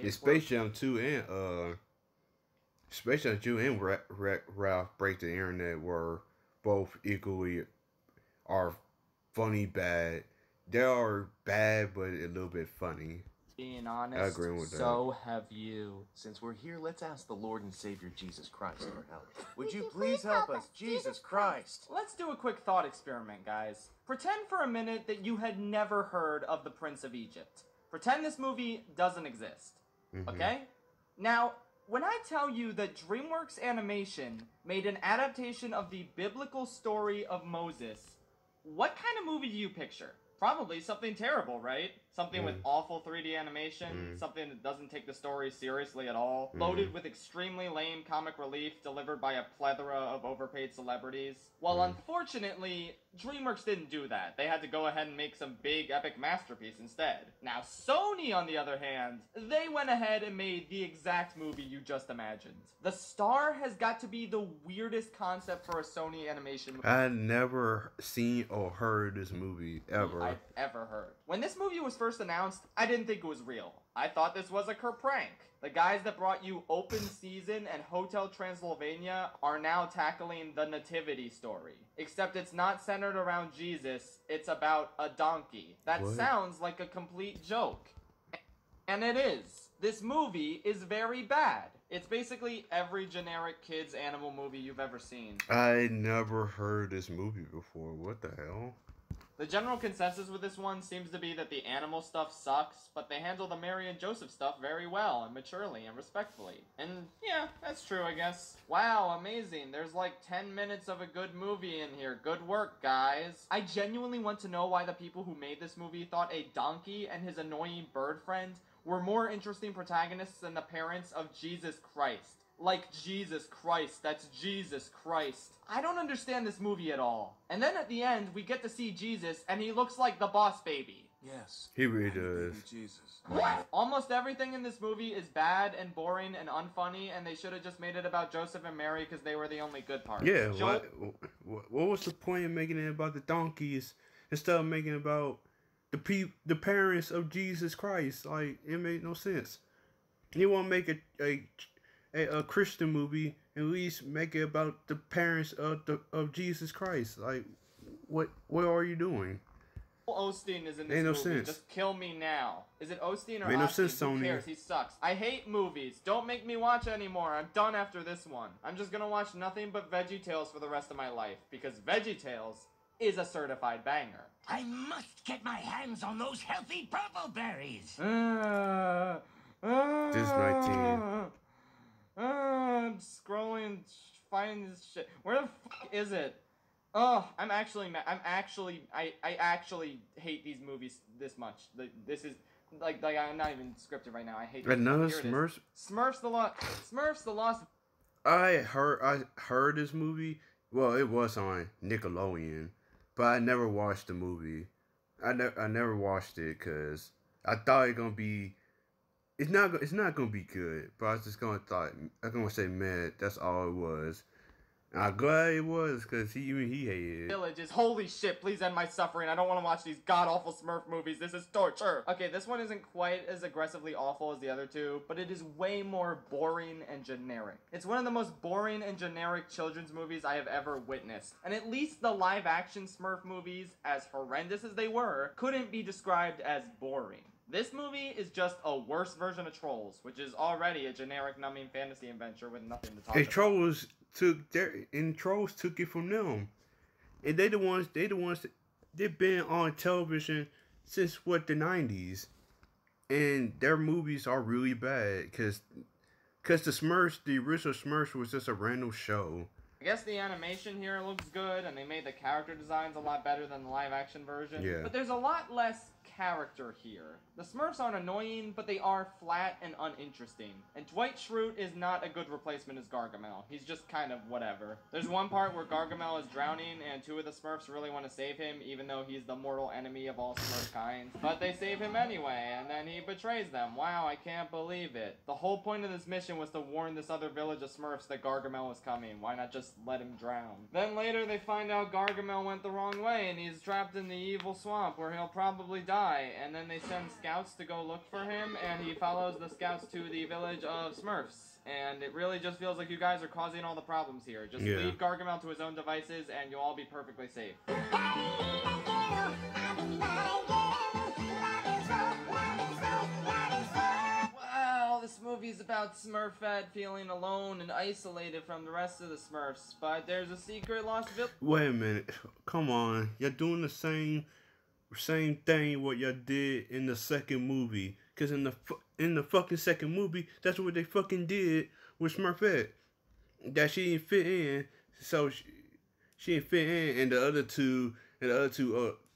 Speaker 1: Space Jam 2 and Ralph Break the Internet were both equally are funny bad. They are bad, but a little bit funny.
Speaker 2: Being honest,
Speaker 1: I agree with that.
Speaker 2: So have you.
Speaker 4: Since we're here, let's ask the Lord and Savior Jesus Christ for help. Would you please help us, Jesus Christ?
Speaker 2: Let's do a quick thought experiment, guys. Pretend for a minute that you had never heard of the Prince of Egypt. Pretend this movie doesn't exist. Okay? Now, when I tell you that DreamWorks Animation made an adaptation of the biblical story of Moses, what kind of movie do you picture? Probably something terrible, right? Something with awful 3D animation, something that doesn't take the story seriously at all, loaded with extremely lame comic relief delivered by a plethora of overpaid celebrities. Well, unfortunately, DreamWorks didn't do that. They had to go ahead and make some big epic masterpiece instead. Now, Sony, on the other hand, they went ahead and made the exact movie you just imagined. The star has got to be the weirdest concept for a Sony animation movie
Speaker 1: I never seen or heard this movie ever.
Speaker 2: I've ever heard. When this movie was first announced, I didn't think it was real. I thought this was a prank. The guys that brought you Open Season and Hotel Transylvania are now tackling the nativity story. Except it's not centered around Jesus, it's about a donkey. That sounds like a complete joke. And it is. This movie is very bad. It's basically every generic kids animal movie you've ever seen.
Speaker 1: I never heard this movie before. What the hell?
Speaker 2: The general consensus with this one seems to be that the animal stuff sucks, but they handle the Mary and Joseph stuff very well and maturely and respectfully. And yeah, that's true, I guess. Wow, amazing. There's like 10 minutes of a good movie in here. Good work, guys. I genuinely want to know why the people who made this movie thought a donkey and his annoying bird friend were more interesting protagonists than the parents of Jesus Christ. Like Jesus Christ, that's Jesus Christ. I don't understand this movie at all. And then at the end, we get to see Jesus, and he looks like the boss baby.
Speaker 4: Yes.
Speaker 1: He really does.
Speaker 4: Jesus.
Speaker 2: Almost everything in this movie is bad and boring and unfunny, and they should have just made it about Joseph and Mary because they were the only good parts.
Speaker 1: Yeah, what was the point of making it about the donkeys instead of making it about the parents of Jesus Christ? Like, it made no sense. You want to make a Christian movie, at least make it about the parents of Jesus Christ. Like, what are you doing?
Speaker 2: Osteen is in this
Speaker 1: Ain't no
Speaker 2: movie.
Speaker 1: sense.
Speaker 2: Just kill me now. Is it Osteen or
Speaker 1: Ain't no
Speaker 2: Osteen?
Speaker 1: sense,
Speaker 2: Who
Speaker 1: Sony.
Speaker 2: cares? He sucks. I hate movies. Don't make me watch anymore. I'm done after this one. I'm just gonna watch nothing but VeggieTales for the rest of my life because VeggieTales is a certified banger.
Speaker 5: I must get my hands on those healthy purple berries.
Speaker 1: This 19.
Speaker 2: I'm scrolling, finding this shit. Where the fuck is it? Oh, I'm actually mad. I actually hate these movies this much. This is like I'm not even scripted right now. I hate.
Speaker 1: Another
Speaker 2: Here it is.
Speaker 1: Smurfs.
Speaker 2: Smurfs the Lost.
Speaker 1: I heard this movie. Well, it was on Nickelodeon, but I never watched the movie. I never watched it because I thought it gonna be. It's not gonna be good. But I was just gonna say, man, that's all it was. I'm glad it was, because he hated it.
Speaker 2: Village is holy shit, please end my suffering. I don't want to watch these god-awful Smurf movies. This is torture. Okay, this one isn't quite as aggressively awful as the other two, but it is way more boring and generic. It's one of the most boring and generic children's movies I have ever witnessed. And at least the live-action Smurf movies, as horrendous as they were, couldn't be described as boring. This movie is just a worse version of Trolls, which is already a generic numbing fantasy adventure with nothing to talk about.
Speaker 1: Trolls took it from them, and they've been on television since the 90s, and their movies are really bad because the original Smurfs was just a random show.
Speaker 2: I guess the animation here looks good, and they made the character designs a lot better than the live-action version.
Speaker 1: Yeah.
Speaker 2: But there's a lot less character here. The Smurfs aren't annoying, but they are flat and uninteresting. And Dwight Schrute is not a good replacement as Gargamel. He's just kind of whatever. There's one part where Gargamel is drowning, and two of the Smurfs really want to save him, even though he's the mortal enemy of all Smurf kinds. But they save him anyway, and then he betrays them. Wow, I can't believe it. The whole point of this mission was to warn this other village of Smurfs that Gargamel was coming. Why not just let him drown? Then later they find out Gargamel went the wrong way, and he's trapped in the evil swamp where he'll probably die. And then they send scouts to go look for him, and he follows the scouts to the village of Smurfs. And it really just feels like you guys are causing all the problems here. Just leave Gargamel to his own devices, and you'll all be perfectly safe. Wow, this movie's about Smurfette feeling alone and isolated from the rest of the Smurfs. But there's a secret lost village.
Speaker 1: Wait a minute, come on, you're doing the same thing what y'all did in the second movie, because in the fucking second movie, that's what they fucking did with Smurfette, that she didn't fit in, so she didn't fit in, and the other two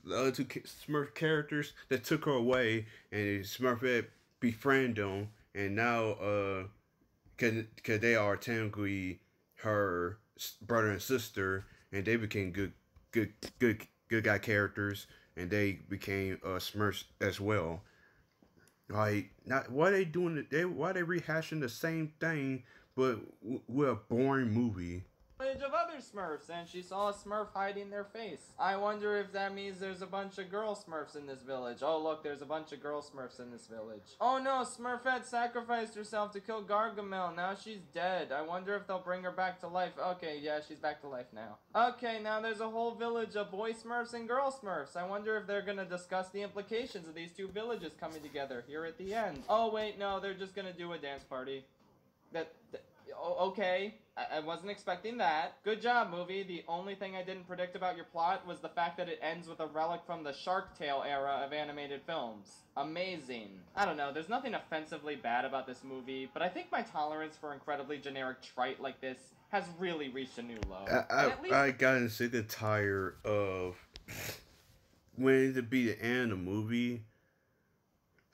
Speaker 1: Smurf characters that took her away, and Smurfette befriended them, and now cause they are technically her brother and sister, and they became good guy characters. And they became Smurfs as well. Like, why they rehashing the same thing, but with a boring movie?
Speaker 2: Of other Smurfs, and she saw a Smurf hiding their face. I wonder if that means there's a bunch of girl Smurfs in this village. Oh look, there's a bunch of girl Smurfs in this village. Oh no, Smurfette sacrificed herself to kill Gargamel. Now she's dead. I wonder if they'll bring her back to life. Okay, yeah, she's back to life now. Okay, now there's a whole village of boy Smurfs and girl Smurfs. I wonder if they're gonna discuss the implications of these two villages coming together here at the end. Oh wait, no, they're just gonna do a dance party. Okay, I wasn't expecting that. Good job, movie. The only thing I didn't predict about your plot was the fact that it ends with a relic from the Shark Tale era of animated films. Amazing. I don't know, there's nothing offensively bad about this movie, but I think my tolerance for incredibly generic trite like this has really reached a new low.
Speaker 1: I gotten sick and tired of when it be the end of the movie.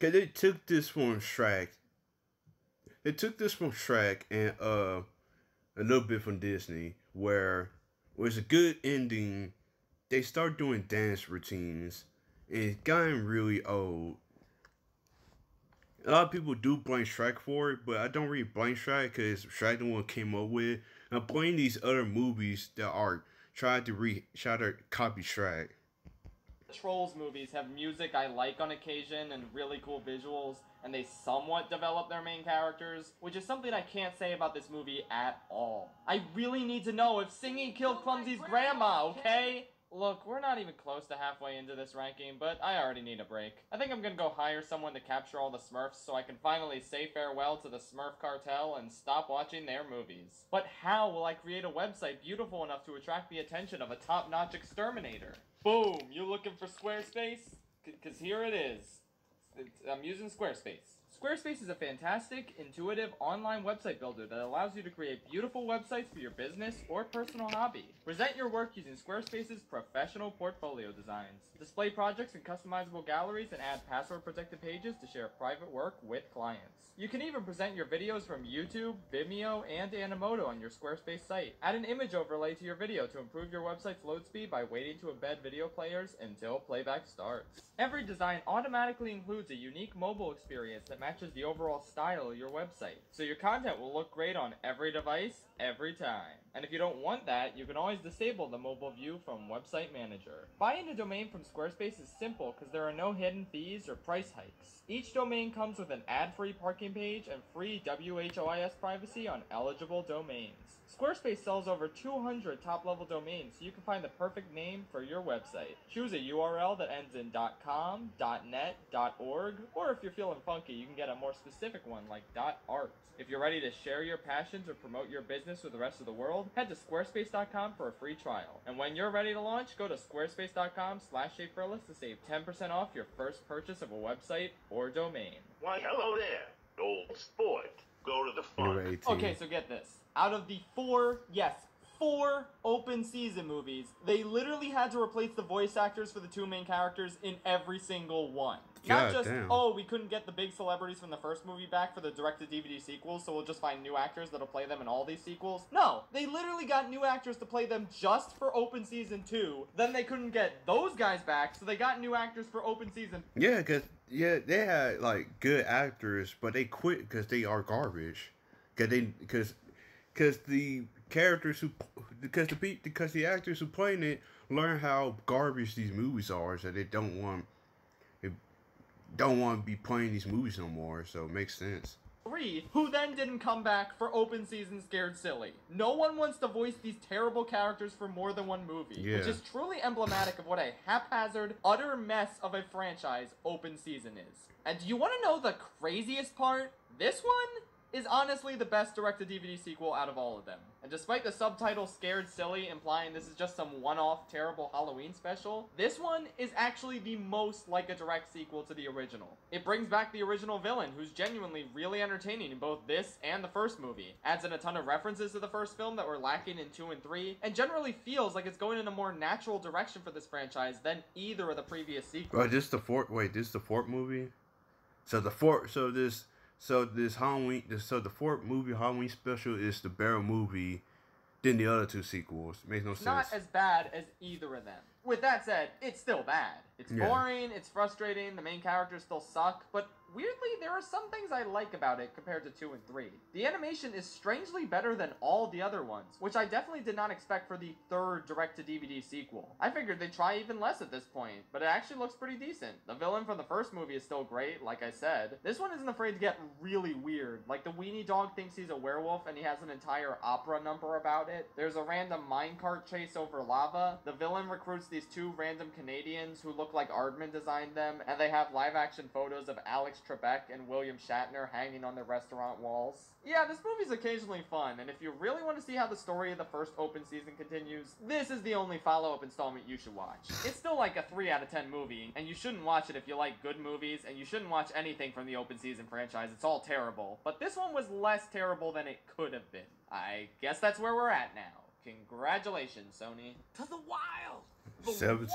Speaker 1: Cause they took this from Shrek. They took this from Shrek and a little bit from Disney, where it was a good ending. They start doing dance routines, and it's gotten really old. A lot of people do blame Shrek for it, but I don't really blame Shrek because Shrek the one came up with it. I blame these other movies that are trying to copy Shrek.
Speaker 2: Trolls movies have music I like on occasion and really cool visuals, and they somewhat develop their main characters, which is something I can't say about this movie at all. I really need to know if singing killed Clumsy's grandma, okay? Look, we're not even close to halfway into this ranking, but I already need a break. I think I'm gonna go hire someone to capture all the Smurfs so I can finally say farewell to the Smurf cartel and stop watching their movies. But how will I create a website beautiful enough to attract the attention of a top-notch exterminator? Boom! You looking for Squarespace? Cause here it is. I'm using Squarespace. Squarespace is a fantastic, intuitive online website builder that allows you to create beautiful websites for your business or personal hobby. Present your work using Squarespace's professional portfolio designs. Display projects in customizable galleries and add password-protected pages to share private work with clients. You can even present your videos from YouTube, Vimeo, and Animoto on your Squarespace site. Add an image overlay to your video to improve your website's load speed by waiting to embed video players until playback starts. Every design automatically includes a unique mobile experience that matches the overall style of your website, so your content will look great on every device, every time. And if you don't want that, you can always disable the mobile view from Website Manager. Buying a domain from Squarespace is simple because there are no hidden fees or price hikes. Each domain comes with an ad-free parking page and free WHOIS privacy on eligible domains. Squarespace sells over 200 top-level domains, so you can find the perfect name for your website. Choose a URL that ends in .com, .net, .org, or if you're feeling funky, you can get a more specific one like .art. If you're ready to share your passions or promote your business with the rest of the world, head to squarespace.com for a free trial. And when you're ready to launch, go to squarespace.com/Schaffrillas to save 10% off your first purchase of a website or domain.
Speaker 6: Why, hello there, old sport. Go to the fun.
Speaker 2: Okay, so get this. Out of the four open season movies, they literally had to replace the voice actors for the two main characters in every single one. Not just, oh, we couldn't get the big celebrities from the first movie back for the direct-to-DVD sequels, so we'll just find new actors that'll play them in all these sequels. No, they literally got new actors to play them just for open season 2. Then they couldn't get those guys back, so they got new actors for open season.
Speaker 1: Yeah, they had like good actors, but they quit because they are garbage. Because the actors who playing it learn how garbage these movies are, so they don't want to be playing these movies no more. So it makes sense.
Speaker 2: 3, who then didn't come back for open season Scared Silly. No one wants to voice these terrible characters for more than one movie, which is truly emblematic of what a haphazard, utter mess of a franchise open season is. And do you want to know the craziest part? This one is honestly the best direct-to-DVD sequel out of all of them. And despite the subtitle Scared Silly implying this is just some one-off terrible Halloween special, this one is actually the most like a direct sequel to the original. It brings back the original villain, who's genuinely really entertaining in both this and the first movie, adds in a ton of references to the first film that were lacking in 2 and 3, and generally feels like it's going in a more natural direction for this franchise than either of the previous sequels.
Speaker 1: This is the fourth movie? The fourth movie, Halloween special, is the better movie than the other 2 sequels. Makes no sense.
Speaker 2: Not as bad as either of them. With that said, it's still bad. It's boring, it's frustrating, the main characters still suck, but weirdly, there are some things I like about it compared to 2 and 3. The animation is strangely better than all the other ones, which I definitely did not expect for the 3rd direct-to-DVD sequel. I figured they'd try even less at this point, but it actually looks pretty decent. The villain from the first movie is still great, like I said. This one isn't afraid to get really weird. Like, the weenie dog thinks he's a werewolf and he has an entire opera number about it. There's a random minecart chase over lava. The villain recruits these 2 random Canadians who look like Aardman designed them, and they have live-action photos of Alex Trebek and William Shatner hanging on their restaurant walls. Yeah, this movie's occasionally fun, and if you really want to see how the story of the first open season continues, this is the only follow-up installment you should watch. It's still like a 3 out of 10 movie, and you shouldn't watch it if you like good movies, and you shouldn't watch anything from the open season franchise. It's all terrible. But this one was less terrible than it could have been. I guess that's where we're at now. Congratulations, Sony.
Speaker 5: To the wild!
Speaker 1: 17.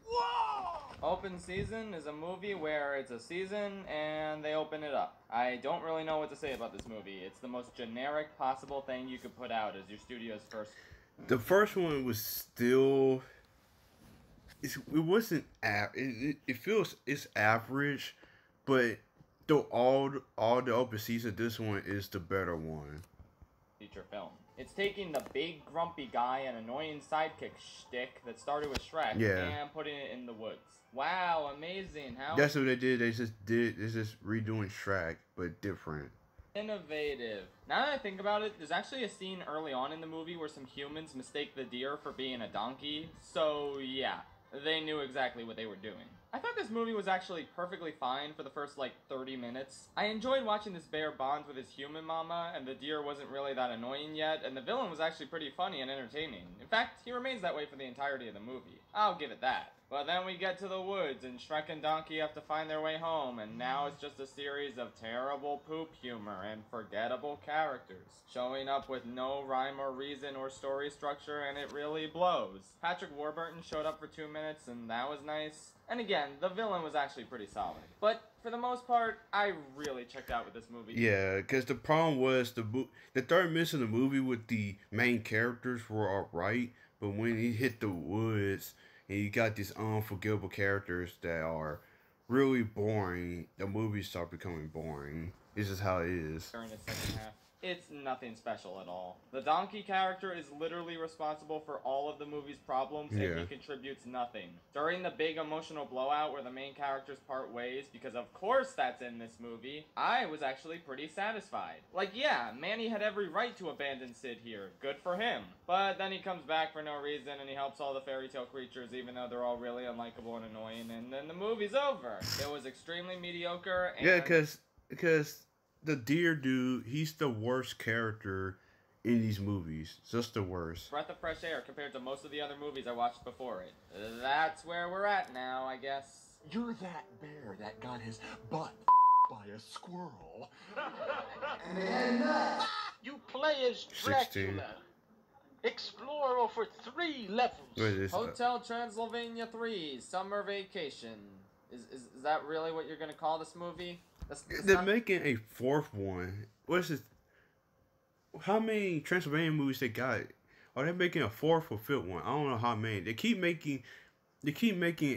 Speaker 5: Whoa!
Speaker 2: Open season is a movie where it's a season and they open it up. I don't really know what to say about this movie. It's the most generic possible thing you could put out as your studio's first.
Speaker 1: The first one was still. It wasn't. It feels it's average, but though all the open season, this one is the better one.
Speaker 2: Feature film. It's taking the big grumpy guy and annoying sidekick shtick that started with Shrek and putting it in the woods. Wow, amazing. How
Speaker 1: That's what they did. It's just redoing Shrek, but different.
Speaker 2: innovative. Now that I think about it, there's actually a scene early on in the movie where some humans mistake the deer for being a donkey. So yeah, they knew exactly what they were doing. I thought this movie was actually perfectly fine for the first like 30 minutes. I enjoyed watching this bear bond with his human mama, and the deer wasn't really that annoying yet, and the villain was actually pretty funny and entertaining. In fact, he remains that way for the entirety of the movie. I'll give it that. But then we get to the woods, and Shrek and Donkey have to find their way home, and now it's just a series of terrible poop humor and forgettable characters, showing up with no rhyme or reason or story structure, and it really blows. Patrick Warburton showed up for 2 minutes, and that was nice. And again, the villain was actually pretty solid. But for the most part, I really checked out with this movie.
Speaker 1: Yeah, because the problem was the third minutes of the movie with the main characters were alright, but when he hit the woods and you got these unforgivable characters that are really boring, the movies start becoming boring. This is how it is.
Speaker 2: During the second half. It's nothing special at all. The donkey character is literally responsible for all of the movie's problems, and he contributes nothing. During the big emotional blowout where the main characters part ways, because of course that's in this movie, I was actually pretty satisfied. Like, yeah, Manny had every right to abandon Sid here. Good for him. But then he comes back for no reason, and he helps all the fairy tale creatures, even though they're all really unlikable and annoying, and then the movie's over. It was extremely mediocre, and...
Speaker 1: Yeah, because the deer dude, he's the worst character in these movies. Just the worst.
Speaker 2: Breath of fresh air compared to most of the other movies I watched before it. That's where we're at now, I guess.
Speaker 3: You're that bear that got his butt by a squirrel. You play as
Speaker 1: 16.
Speaker 3: Dracula. Explore over 3 levels.
Speaker 1: What is this?
Speaker 2: Hotel Transylvania 3, Summer Vacation. Is that really what you're gonna call this movie?
Speaker 1: They're making a 4th one. What's this? How many Transylvania movies they got? Are they making a 4th or 5th one? I don't know how many. They keep making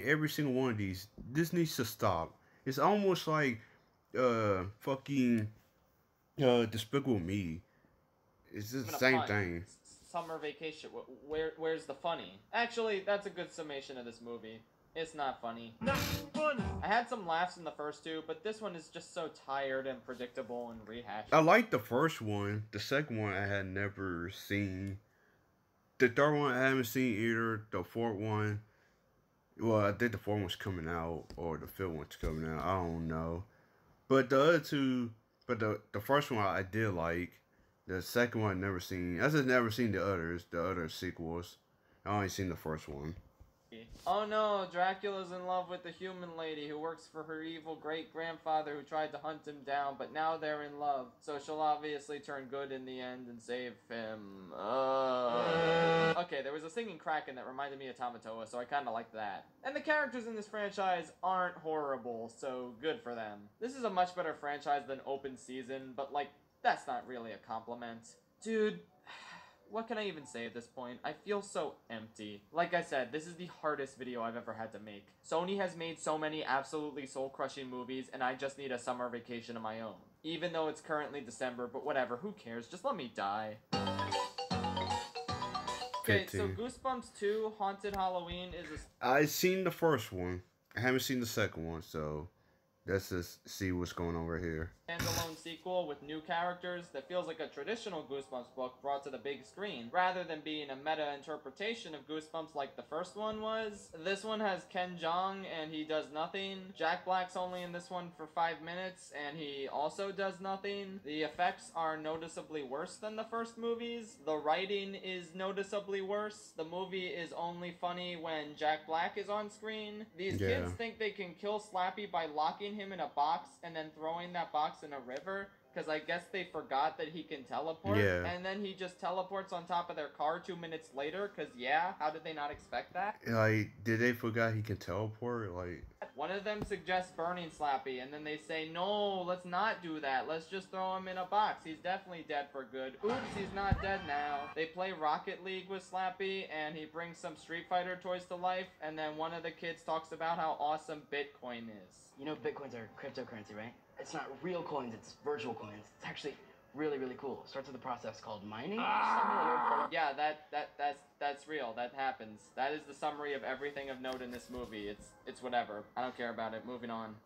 Speaker 1: every single one of these. This needs to stop. It's almost like fucking Despicable Me. It's just the same thing.
Speaker 2: Summer Vacation. Where's the funny? Actually, that's a good summation of this movie. It's not funny.
Speaker 3: Not funny.
Speaker 2: I had some laughs in the first 2, but this one is just so tired and predictable and rehashed.
Speaker 1: I liked the first one. The second one I had never seen. The third one I haven't seen either. The 4th one, well, I think the 4th one's coming out, or the 5th one's coming out. I don't know. But the other 2, but the first one I did like. The second one I never seen. I just never seen the other sequels. I only seen the first one.
Speaker 2: Oh no, Dracula's in love with the human lady who works for her evil great-grandfather who tried to hunt him down, but now they're in love. So she'll obviously turn good in the end and save him. Okay, there was a singing kraken that reminded me of Tamatoa, so I kinda liked that. And the characters in this franchise aren't horrible, so good for them. This is a much better franchise than Open Season, but like, that's not really a compliment. Dude... what can I even say at this point? I feel so empty. Like I said, this is the hardest video I've ever had to make. Sony has made so many absolutely soul-crushing movies, and I just need a summer vacation of my own. Even though it's currently December, but whatever, who cares? Just let me die. Okay, so Goosebumps 2, Haunted Halloween is a...
Speaker 1: I've seen the first one. I haven't seen the second one, so let's just see what's going on right here.
Speaker 2: Standalone sequel with new characters that feels like a traditional Goosebumps book brought to the big screen, rather than being a meta-interpretation of Goosebumps like the first one was. This one has Ken Jeong, and he does nothing. Jack Black's only in this one for 5 minutes, and he also does nothing. The effects are noticeably worse than the first movies. The writing is noticeably worse. The movie is only funny when Jack Black is on screen. These kids think they can kill Slappy by locking him in a box and then throwing that box in a river, because I guess they forgot that he can teleport, and then he just teleports on top of their car 2 minutes later, because how did they not expect that?
Speaker 1: Like, did they forgot he can teleport? Like,
Speaker 2: one of them suggests burning Slappy, and then they say, no, let's not do that, let's just throw him in a box, he's definitely dead for good. Oops, he's not dead now. They play Rocket League with Slappy, and he brings some Street Fighter toys to life, and then one of the kids talks about how awesome Bitcoin is.
Speaker 7: You know Bitcoins are cryptocurrency, right? It's not real coins, it's virtual coins. It's actually really, really cool. Starts with a process called mining.
Speaker 2: Yeah, that's real. That happens. That is the summary of everything of note in this movie. It's whatever. I don't care about it. Moving on.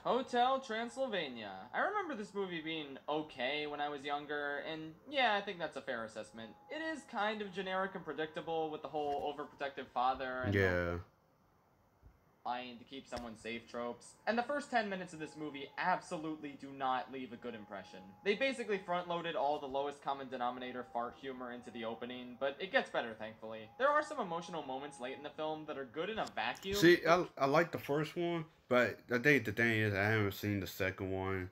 Speaker 2: Hotel Transylvania. I remember this movie being okay when I was younger, and yeah, I think that's a fair assessment. It is kind of generic and predictable with the whole overprotective father and
Speaker 1: Yeah.
Speaker 2: lying to keep someone safe tropes. And the first 10 minutes of this movie absolutely do not leave a good impression. They basically front-loaded all the lowest common denominator fart humor into the opening, but it gets better, thankfully. There are some emotional moments late in the film that are good in a vacuum.
Speaker 1: See, I like the first one, but I think the thing is I haven't seen the second one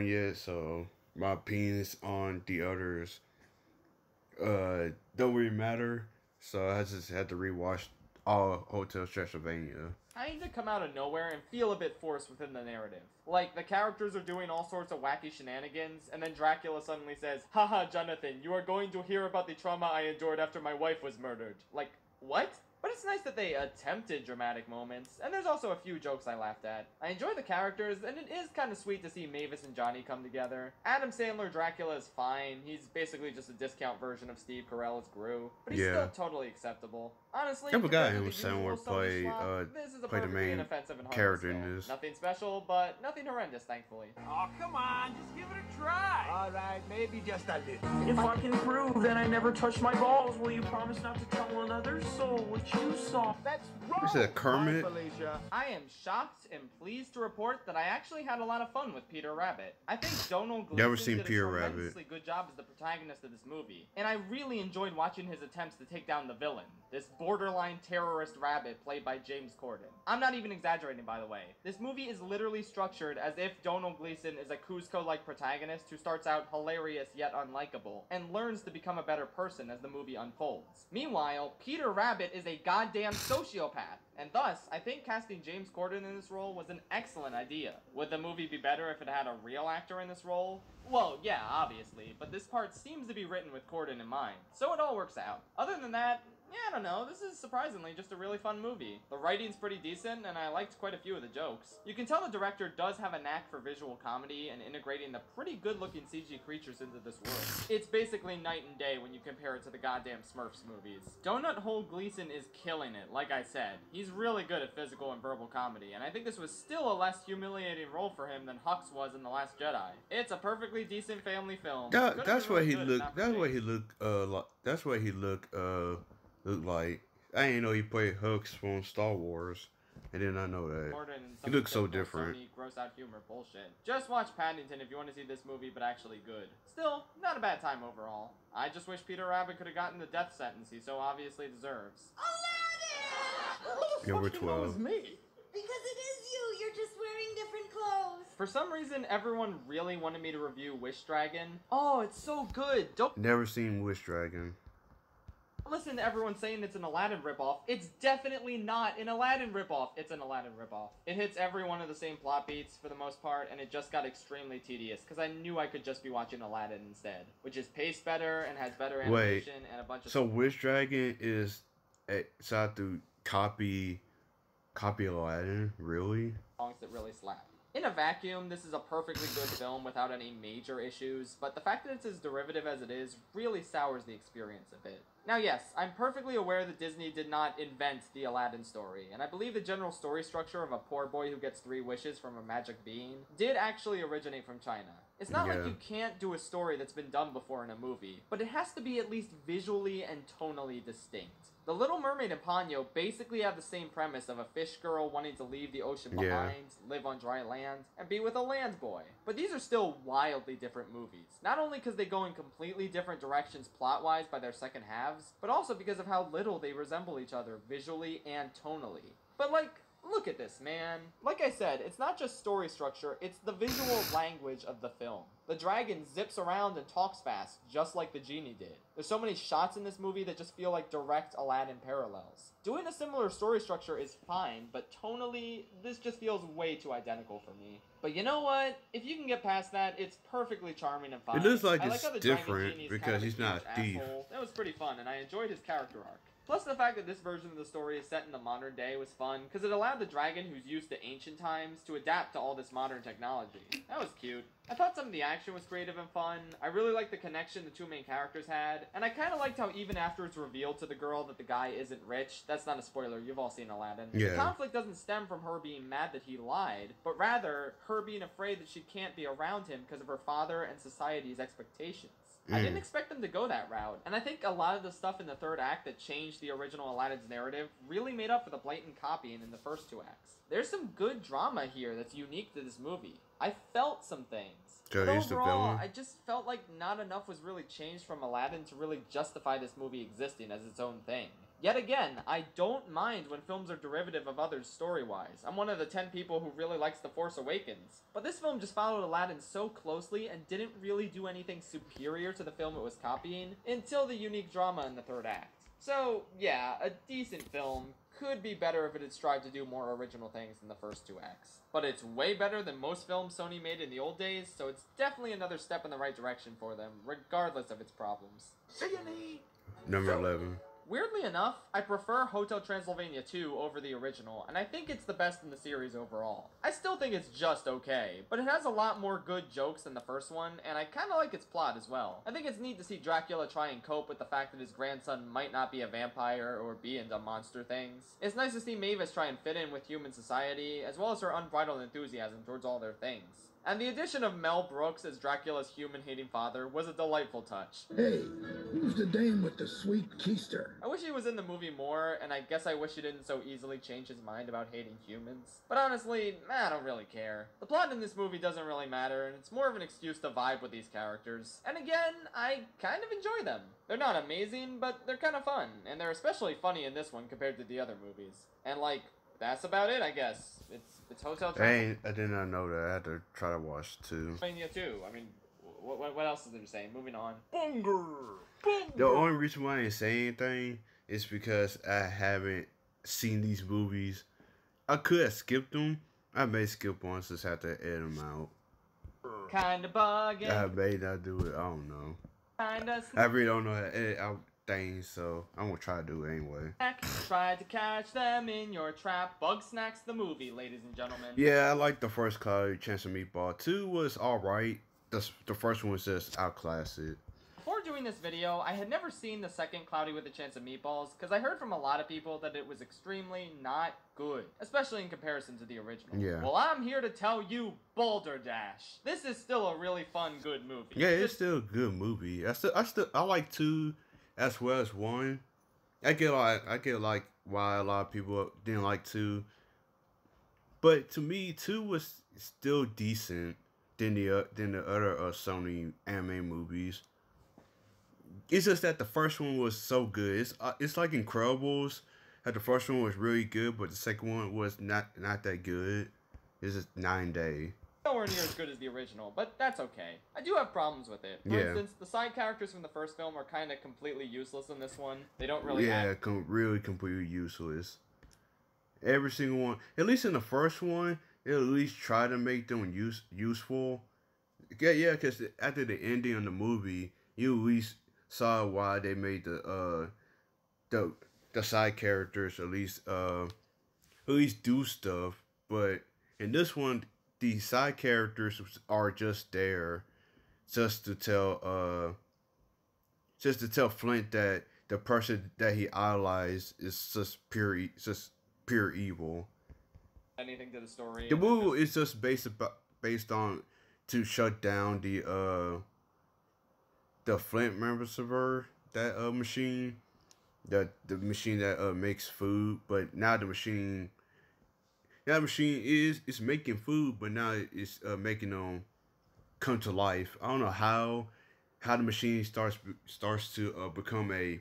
Speaker 1: yet, so my opinions on the others don't really matter. So I just had to rewatch all Hotel Transylvania.
Speaker 2: Kinda come out of nowhere and feel a bit forced within the narrative. Like, the characters are doing all sorts of wacky shenanigans, and then Dracula suddenly says, "Haha, Jonathan, you are going to hear about the trauma I endured after my wife was murdered." Like, what? But it's nice that they attempted dramatic moments, and there's also a few jokes I laughed at. I enjoy the characters, and it is kind of sweet to see Mavis and Johnny come together. Adam Sandler Dracula is fine. He's basically just a discount version of Steve Carell as Gru, but he's still totally acceptable. Honestly,
Speaker 1: I forgot
Speaker 2: compared
Speaker 1: him
Speaker 2: to
Speaker 1: and
Speaker 2: the usual
Speaker 1: Sandler
Speaker 2: Sony slop, this is a
Speaker 1: play the
Speaker 2: perfectly
Speaker 1: main
Speaker 2: inoffensive and harmless
Speaker 1: character in
Speaker 2: film.
Speaker 1: this.
Speaker 2: Nothing special, but nothing horrendous, thankfully.
Speaker 5: Oh, come on, just give it a try.
Speaker 3: All right, maybe just a little.
Speaker 8: If I can prove that I never touched my balls, will you promise not to tell another soul what you saw?
Speaker 3: That's wrong.
Speaker 1: Is that Kermit?
Speaker 3: Bye, Felicia.
Speaker 2: I am shocked and pleased to report that I actually had a lot of fun with Peter Rabbit. I think Donald Gleason
Speaker 1: Never seen
Speaker 2: did
Speaker 1: Peter
Speaker 2: a
Speaker 1: Rabbit.
Speaker 2: tremendously good job as the protagonist of this movie, and I really enjoyed watching his attempts to take down the villain, this borderline terrorist rabbit played by James Corden. I'm not even exaggerating, by the way. This movie is literally structured as if Donald Gleason is a Kuzco-like protagonist who starts out hilarious yet unlikable, and learns to become a better person as the movie unfolds. Meanwhile, Peter Rabbit is a goddamn sociopath, and thus, I think casting James Corden in this role was an excellent idea. Would the movie be better if it had a real actor in this role? Well, yeah, obviously, but this part seems to be written with Corden in mind, so it all works out. Other than that, yeah, I don't know, this is surprisingly just a really fun movie. The writing's pretty decent, and I liked quite a few of the jokes. You can tell the director does have a knack for visual comedy and integrating the pretty good-looking CG creatures into this world. It's basically night and day when you compare it to the goddamn Smurfs movies. Donut Hole Gleason is killing it, like I said. He's really good at physical and verbal comedy, and I think this was still a less humiliating role for him than Hux was in The Last Jedi. It's a perfectly decent family film.
Speaker 1: That's what he looked. That's what he looked. That's what he looked like. I didn't know he played Hux from Star Wars. I did not know that. He looks so different.
Speaker 2: Sony gross out humor bullshit. Just watch Paddington if you want to see this movie, but actually good. Still, not a bad time overall. I just wish Peter Rabbit could have gotten the death sentence he so obviously deserves.
Speaker 1: Yeah, we're 12.
Speaker 9: Me? Because it is you. You're just wearing different clothes.
Speaker 2: For some reason, everyone really wanted me to review Wish Dragon. Oh, it's so good. Don't
Speaker 1: Never seen Wish Dragon.
Speaker 2: listen to everyone saying it's an Aladdin ripoff. It's definitely not an Aladdin ripoff. It's an Aladdin ripoff. It hits every one of the same plot beats for the most part, and it just got extremely tedious because I knew I could just be watching Aladdin instead, which is paced better and has better animation and a bunch of.
Speaker 1: So Wish Dragon is tried to copy Aladdin, really?
Speaker 2: Songs that really slap. In a vacuum, this is a perfectly good film without any major issues, but the fact that it's as derivative as it is really sours the experience a bit. Now yes, I'm perfectly aware that Disney did not invent the Aladdin story, and I believe the general story structure of a poor boy who gets 3 wishes from a magic being did actually originate from China. It's not like you can't do a story that's been done before in a movie, but it has to be at least visually and tonally distinct. The Little Mermaid and Ponyo basically have the same premise of a fish girl wanting to leave the ocean behind, live on dry land, and be with a land boy. But these are still wildly different movies. Not only because they go in completely different directions plot-wise by their second halves, but also because of how little they resemble each other visually and tonally. But like, look at this, man. Like I said, it's not just story structure, it's the visual language of the film. The dragon zips around and talks fast, just like the genie did. There's so many shots in this movie that just feel like direct Aladdin parallels. Doing a similar story structure is fine, but tonally, this just feels way too identical for me. But you know what? If you can get past that, it's perfectly charming and fine.
Speaker 1: It looks like
Speaker 2: I
Speaker 1: it's
Speaker 2: how the
Speaker 1: different
Speaker 2: dragon genie's
Speaker 1: because
Speaker 2: kind of
Speaker 1: he's not a thief.
Speaker 2: asshole. That was pretty fun, and I enjoyed his character arc. Plus, the fact that this version of the story is set in the modern day was fun, because it allowed the dragon who's used to ancient times to adapt to all this modern technology. That was cute. I thought some of the action was creative and fun. I really liked the connection the two main characters had, and I kind of liked how even after it's revealed to the girl that the guy isn't rich, that's not a spoiler, you've all seen Aladdin,
Speaker 1: yeah.
Speaker 2: The conflict doesn't stem from her being mad that he lied, but rather her being afraid that she can't be around him because of her father and society's expectations. I didn't expect them to go that route, and I think a lot of the stuff in the third act that changed the original Aladdin's narrative really made up for the blatant copying in the first two acts. There's some good drama here that's unique to this movie. I felt some things. But overall, I just felt like not enough was really changed from Aladdin to really justify this movie existing as its own thing. Yet again, I don't mind when films are derivative of others story-wise. I'm one of the 10 people who really likes The Force Awakens. But this film just followed Aladdin so closely and didn't really do anything superior to the film it was copying until the unique drama in the third act. So, yeah, a decent film. Could be better if it had strived to do more original things than the first two acts. But it's way better than most films Sony made in the old days, so it's definitely another step in the right direction for them, regardless of its problems.
Speaker 5: See you, Nate.
Speaker 1: Number 11.
Speaker 2: Weirdly enough, I prefer Hotel Transylvania 2 over the original, and I think it's the best in the series overall. I still think it's just okay, but it has a lot more good jokes than the first one, and I kinda like its plot as well. I think it's neat to see Dracula try and cope with the fact that his grandson might not be a vampire or be into monster things. It's nice to see Mavis try and fit in with human society, as well as her unbridled enthusiasm towards all their things. And the addition of Mel Brooks as Dracula's human-hating father was a delightful touch.
Speaker 10: Hey, who's the dame with the sweet keister?
Speaker 2: I wish he was in the movie more, and I guess I wish he didn't so easily change his mind about hating humans. But honestly, I don't really care. The plot in this movie doesn't really matter, and it's more of an excuse to vibe with these characters. And again, I kind of enjoy them. They're not amazing, but they're kind of fun, and they're especially funny in this one compared to the other movies. And like, that's about it, I guess. It's Hotel Transylvania.
Speaker 1: I did not know that. I had to try to watch too.
Speaker 2: Transylvania 2. I mean, what else is there to say? Moving on.
Speaker 1: The only reason why I didn't say anything is because I haven't seen these movies. I could have skipped them. I may skip one, just have to edit them out.
Speaker 2: Kinda bugging.
Speaker 1: I may not do it. I don't know.
Speaker 2: Kinda.
Speaker 1: I really don't know how to edit out things, so I'm gonna try to do it anyway.
Speaker 2: Try to catch them in your trap. Bug Snacks the movie, ladies and gentlemen.
Speaker 1: Yeah, I like the first Cloudy Chance of Meatball. 2 was alright. The first one was just outclassed it.
Speaker 2: Before doing this video, I had never seen the second Cloudy with a Chance of Meatballs, because I heard from a lot of people that it was extremely not good, especially in comparison to the original.
Speaker 1: Yeah.
Speaker 2: Well, I'm here to tell you, Balderdash. This is still a really fun, good movie.
Speaker 1: Yeah, it's still a good movie. I like 2 as well as 1. I get like why a lot of people didn't like 2, but to me 2 was still decent than the other Sony anime movies. It's just that the first one was so good. It's like Incredibles. How the first one was really good, but the second one was not that good. It's just 9 day.
Speaker 2: Nowhere near as good as the original, but that's okay. I do have problems with it. For instance, the side characters from the first film are kind of completely useless in this one. They don't really
Speaker 1: really completely useless. Every single one, at least in the first one, they at least try to make them useful. Yeah, because after the ending of the movie, you at least saw why they made the side characters at least do stuff. But in this one, the side characters are just there just to tell Flint that the person that he idolized is just pure evil.
Speaker 2: Anything to the story.
Speaker 1: The movie is just based on to shut down the Flint member server, that machine, the machine that makes food. But now the machine is making food, but now it's making them come to life. I don't know how the machine starts to become a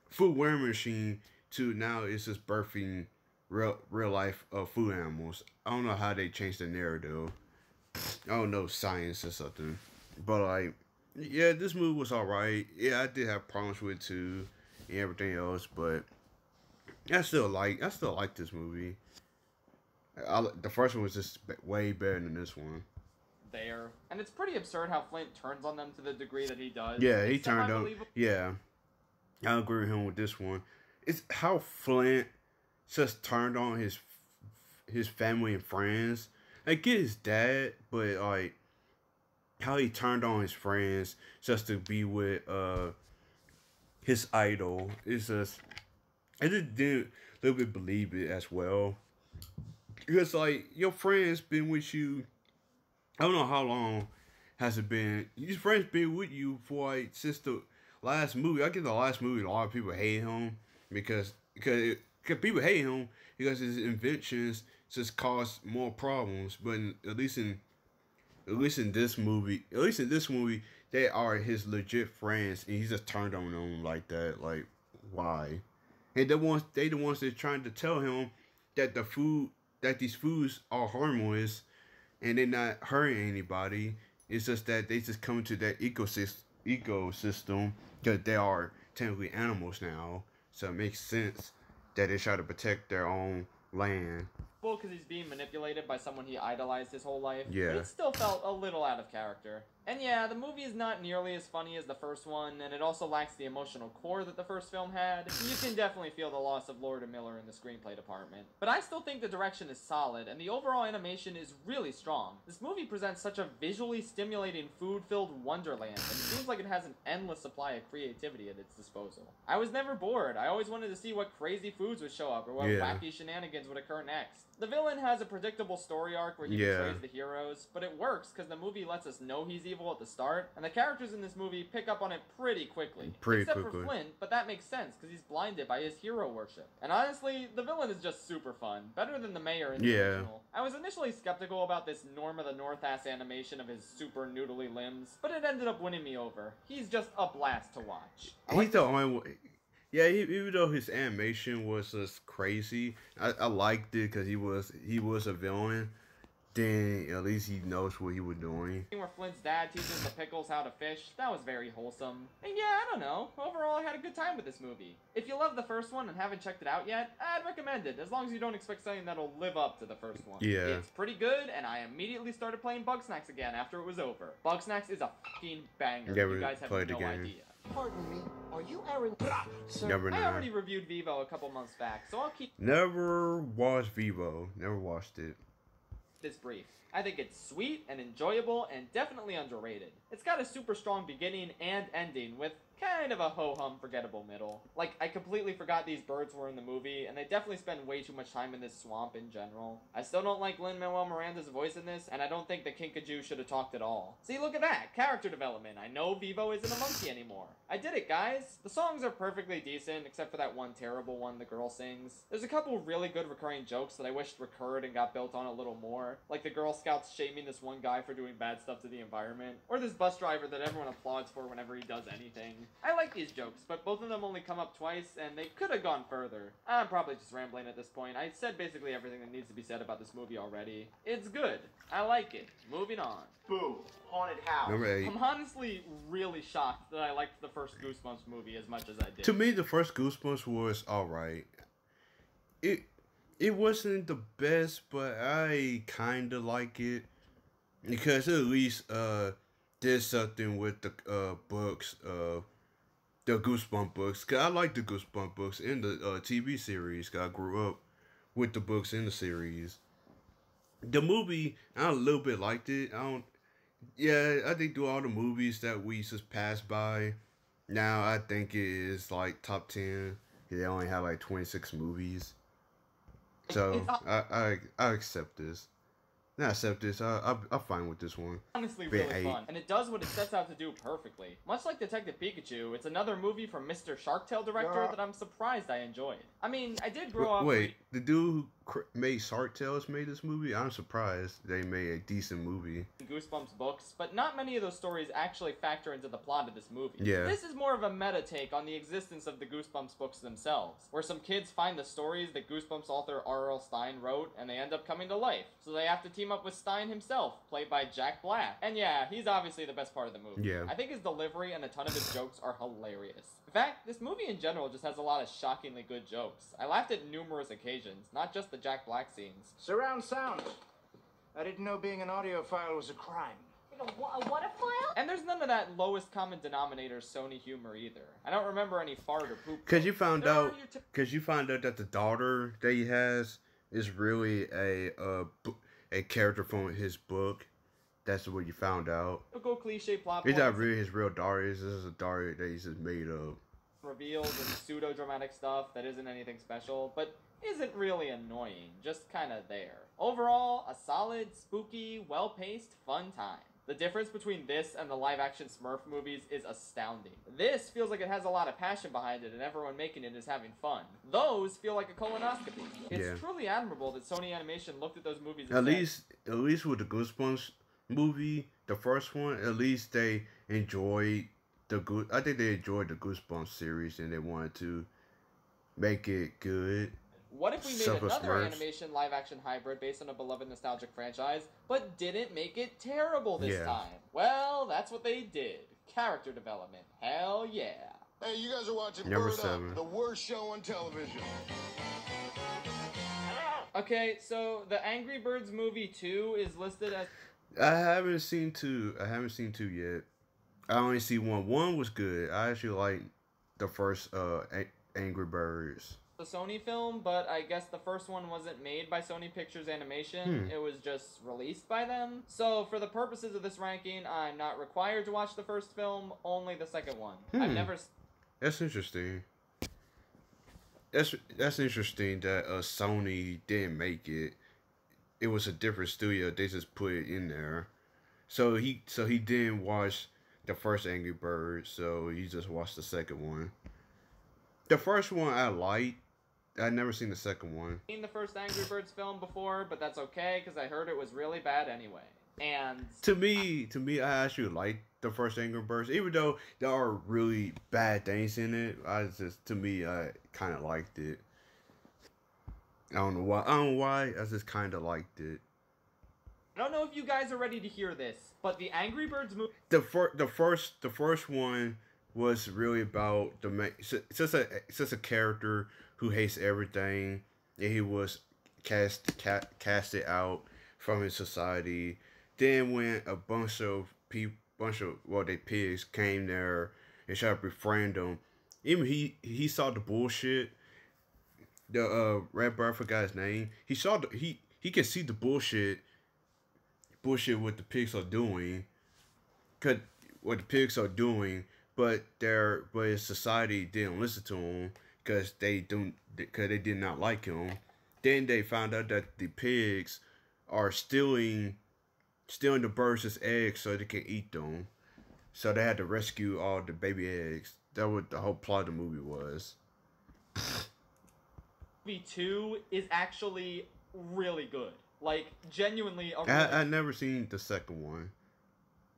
Speaker 1: food wearing machine to now it's just birthing real life food animals. I don't know how they changed the narrative. I don't know, science or something. But like, yeah, this movie was alright. Yeah, I did have problems with it too and everything else, but I still like this movie. The first one was just way better than this one.
Speaker 2: And it's pretty absurd how Flint turns on them to the degree that he does.
Speaker 1: Yeah, he turned on. Yeah, I agree with him with this one. it's how Flint just turned on his family and friends. I get his dad, but like how he turned on his friends just to be with his idol. It's just I just didn't a little bit believe it as well. Because like your friends been with you, I don't know how long has it been. Your friends been with you for like since the last movie. I get the last movie. A lot of people hate him because people hate him because his inventions just cause more problems. But at least in this movie, they are his legit friends, and he just turned on them like that. Like why? And they the ones that trying to tell him that these foods are harmless and they're not hurting anybody. It's just that they just come into that ecosystem because they are technically animals now. So it makes sense that they try to protect their own land.
Speaker 2: Well, because he's being manipulated by someone he idolized his whole life.
Speaker 1: Yeah.
Speaker 2: But it still felt a little out of character. And yeah, the movie is not nearly as funny as the first one, and it also lacks the emotional core that the first film had. You can definitely feel the loss of Lord and Miller in the screenplay department. But I still think the direction is solid, and the overall animation is really strong. This movie presents such a visually stimulating, food-filled wonderland, and it seems like it has an endless supply of creativity at its disposal. I was never bored. I always wanted to see what crazy foods would show up, or what wacky shenanigans would occur next. The villain has a predictable story arc where he betrays the heroes, but it works because the movie lets us know he's evil at the start, and the characters in this movie pick up on it pretty quickly. Except for Flint, but that makes sense because he's blinded by his hero worship. And honestly, the villain is just super fun, better than the mayor in the original. I was initially skeptical about this Norm of the North ass animation of his super noodly limbs, but it ended up winning me over. He's just a blast to watch.
Speaker 1: He's the only one. Yeah, even though his animation was just crazy, I liked it because he was a villain. Then at least he knows what he was doing.
Speaker 2: Where Flint's dad teaches the Pickles how to fish, that was very wholesome. And yeah, I don't know. Overall, I had a good time with this movie. If you love the first one and haven't checked it out yet, I'd recommend it, as long as you don't expect something that'll live up to the first one.
Speaker 1: Yeah.
Speaker 2: It's pretty good, and I immediately started playing Bugsnax again after it was over. Bugsnax is a fucking banger. You guys have no idea.
Speaker 4: Pardon me, are you Aaron?
Speaker 2: Sir, I already reviewed Vivo a couple months back, so I'll keep...
Speaker 1: Never watched Vivo. Never watched it.
Speaker 2: This brief. I think it's sweet and enjoyable and definitely underrated. It's got a super strong beginning and ending with kind of a ho-hum forgettable middle. Like, I completely forgot these birds were in the movie, and they definitely spend way too much time in this swamp in general. I still don't like Lin-Manuel Miranda's voice in this, and I don't think the Kinkajou should have talked at all. See, look at that! Character development. I know Vivo isn't a monkey anymore. I did it, guys! The songs are perfectly decent, except for that one terrible one the girl sings. There's a couple really good recurring jokes that I wished recurred and got built on a little more, like the Girl Scouts shaming this one guy for doing bad stuff to the environment, or this bus driver that everyone applauds for whenever he does anything. I like these jokes, but both of them only come up twice, and they could have gone further. I'm probably just rambling at this point. I said basically everything that needs to be said about this movie already. It's good. I like it. Moving on.
Speaker 3: Boo. Haunted house.
Speaker 2: I'm honestly really shocked that I liked the first Goosebumps movie as much as I did.
Speaker 1: To me, the first Goosebumps was alright. It wasn't the best, but I kinda like it. Because at least did something with the books, the Goosebumps books. Cause I like the Goosebumps books in the TV series. Cause I grew up with the books in the series. The movie, I a little bit liked it. I think through all the movies that we just passed by, now I think it is like top 10. They only have like 26 movies. So I accept this. Not accept this. I'm fine with this one.
Speaker 2: Honestly, really fun, and it does what it sets out to do perfectly. Much like Detective Pikachu, it's another movie from Mr. Sharktail director that I'm surprised I enjoyed. I mean, I did grow up.
Speaker 1: Wait, the dude who made Sharktails made this movie? I'm surprised they made a decent movie.
Speaker 2: Goosebumps books, but not many of those stories actually factor into the plot of this movie.
Speaker 1: Yeah.
Speaker 2: This is more of a meta take on the existence of the Goosebumps books themselves, where some kids find the stories that Goosebumps author R.L. Stine wrote, and they end up coming to life. So they have to team up with Stine himself, played by Jack Black. And yeah, he's obviously the best part of the movie.
Speaker 1: Yeah.
Speaker 2: I think his delivery and a ton of his jokes are hilarious. In fact, this movie in general just has a lot of shockingly good jokes. I laughed at numerous occasions, not just the Jack Black scenes.
Speaker 3: Surround sound. I didn't know being an audiophile was a crime.
Speaker 9: What a file?
Speaker 2: And there's none of that lowest common denominator Sony humor either. I don't remember any fart or poop.
Speaker 1: Cause you found out that the daughter that he has is really a character from his book. That's what you found out.
Speaker 2: Typical cliche plot
Speaker 1: It's
Speaker 2: points.
Speaker 1: not really his real daughter. This is a daughter that he's just made up.
Speaker 2: Reveals and pseudo-dramatic stuff that isn't anything special, but isn't really annoying, just kinda there. Overall, a solid, spooky, well-paced, fun time. The difference between this and the live-action Smurf movies is astounding. This feels like it has a lot of passion behind it and everyone making it is having fun. Those feel like a colonoscopy. It's truly admirable that Sony Animation looked at those movies and
Speaker 1: At least with the Goosebumps movie, the first one, at least they enjoyed I think they enjoyed the Goosebumps series and they wanted to make it good.
Speaker 2: What if we made another animation live-action hybrid based on a beloved nostalgic franchise, but didn't make it terrible this time? Well, that's what they did. Character development. Hell yeah.
Speaker 3: Hey, you guys are watching
Speaker 1: Number
Speaker 3: Bird
Speaker 1: 7.
Speaker 3: Up, the worst show on television.
Speaker 2: Okay, so the Angry Birds movie 2 is listed as...
Speaker 1: I haven't seen 2 yet. I only see 1. 1 was good. I actually liked the first Angry Birds.
Speaker 2: The Sony film, but I guess the first one wasn't made by Sony Pictures Animation. It was just released by them. So for the purposes of this ranking, I'm not required to watch the first film, only the second one. I've never...
Speaker 1: That's interesting. That's interesting that Sony didn't make it. It was a different studio. They just put it in there. So he didn't watch the first Angry Birds, so he just watched the second one. The first one I liked. I'd never seen the second one.
Speaker 2: Seen the first Angry Birds film before, but that's okay because I heard it was really bad anyway. And
Speaker 1: to me, I actually liked the first Angry Birds, even though there are really bad things in it. I kind of liked it. I don't know why. I just kind of liked it.
Speaker 2: I don't know if you guys are ready to hear this, but the Angry Birds movie...
Speaker 1: The first one was really about it's just a character who hates everything, and he was casted out from his society. Then when a bunch of they pigs came there and tried to befriend him, even he saw the bullshit. The red bird, I forgot his name. He saw he can see the bullshit what the pigs are doing, but his society didn't listen to him because they did not like him. Then they found out that the pigs are stealing the birds' eggs so they can eat them. So they had to rescue all the baby eggs. That was the whole plot of the movie was.
Speaker 2: Movie 2 is actually really good. Like, genuinely a really
Speaker 1: I never seen the second one,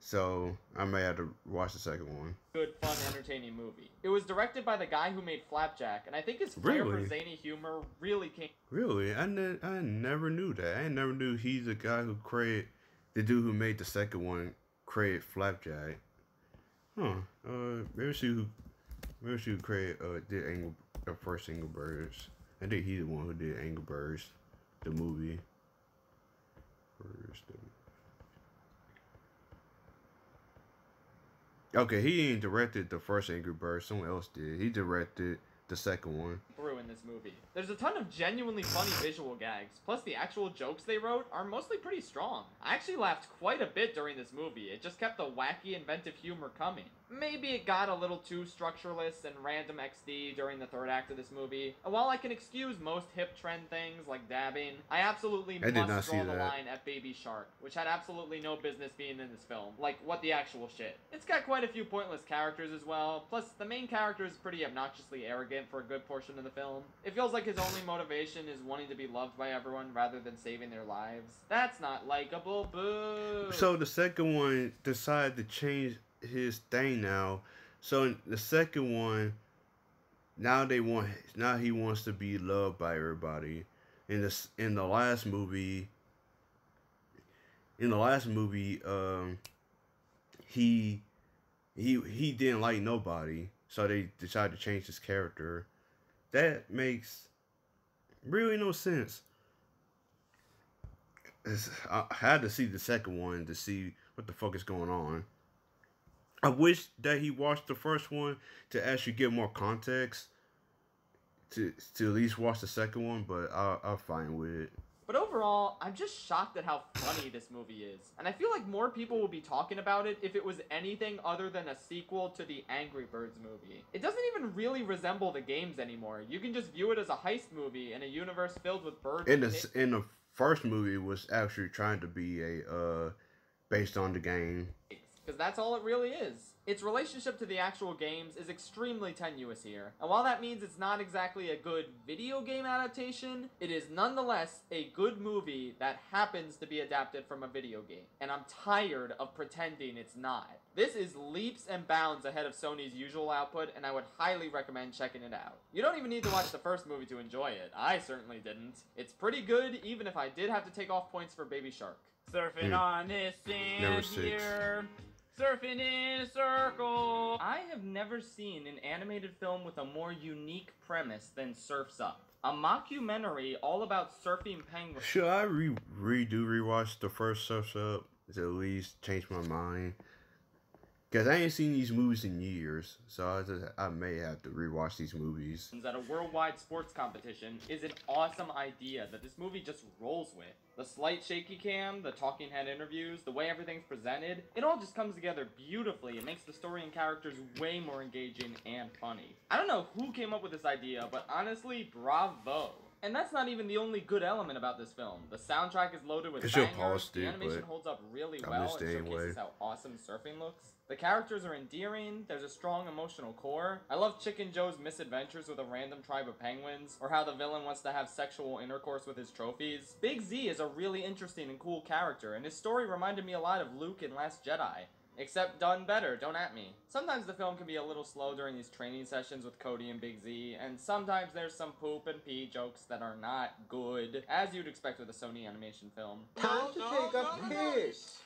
Speaker 1: so I may have to watch the second one.
Speaker 2: Good, fun, entertaining movie. It was directed by the guy who made Flapjack, and I think his flair for zany humor really came...
Speaker 1: Really? I never knew that. I never knew he's the guy who created... The dude who made the second one created Flapjack. Huh. Maybe she created the first Angry Birds. I think he's the one who did Angry Birds, the movie. Okay, he ain't directed the first Angry Birds. Someone else did. He directed the second one.
Speaker 2: Through in this movie. There's a ton of genuinely funny visual gags, plus the actual jokes they wrote are mostly pretty strong. I actually laughed quite a bit during this movie. It just kept the wacky, inventive humor coming. Maybe it got a little too structureless and random XD during the third act of this movie. And while I can excuse most hip trend things like dabbing, I absolutely must draw the line at Baby Shark, which had absolutely no business being in this film. Like, what the actual shit. It's got quite a few pointless characters as well, plus the main character is pretty obnoxiously arrogant for a good portion of the film. It feels like his only motivation is wanting to be loved by everyone rather than saving their lives. That's not likable, boo!
Speaker 1: So the second one decided to change his thing now. So in the second one, now he wants to be loved by everybody. In the last movie, he didn't like nobody, so they decided to change his character. That makes really no sense. I had to see the second one to see what the fuck is going on. I wish that he watched the first one to actually get more context. To at least watch the second one, but I'll fine with it.
Speaker 2: But overall, I'm just shocked at how funny this movie is. And I feel like more people will be talking about it if it was anything other than a sequel to the Angry Birds movie. It doesn't even really resemble the games anymore. You can just view it as a heist movie in a universe filled with birds.
Speaker 1: In the first movie was actually trying to be a based on the game.
Speaker 2: Because that's all it really is. Its relationship to the actual games is extremely tenuous here. And while that means it's not exactly a good video game adaptation, it is nonetheless a good movie that happens to be adapted from a video game. And I'm tired of pretending it's not. This is leaps and bounds ahead of Sony's usual output, and I would highly recommend checking it out. You don't even need to watch the first movie to enjoy it. I certainly didn't. It's pretty good, even if I did have to take off points for Baby Shark. Surfing on this sand here. Surfing in a circle. I have never seen an animated film with a more unique premise than Surf's Up. A mockumentary all about surfing penguins.
Speaker 1: Should I rewatch the first Surf's Up to at least change my mind? Because I ain't seen these movies in years, so I may have to rewatch these movies.
Speaker 2: At a worldwide sports competition is an awesome idea that this movie just rolls with. The slight shaky cam, the talking head interviews, the way everything's presented, it all just comes together beautifully. It makes the story and characters way more engaging and funny. I don't know who came up with this idea, but honestly, bravo. And that's not even the only good element about this film. The soundtrack is loaded with bangers, the animation holds up really well and showcases how awesome surfing looks. The characters are endearing, there's a strong emotional core. I love Chicken Joe's misadventures with a random tribe of penguins, or how the villain wants to have sexual intercourse with his trophies. Big Z is a really interesting and cool character, and his story reminded me a lot of Luke in Last Jedi. Except done better, don't at me. Sometimes the film can be a little slow during these training sessions with Cody and Big Z, and sometimes there's some poop and pee jokes that are not good, as you'd expect with a Sony animation film.
Speaker 4: Time to take a piss.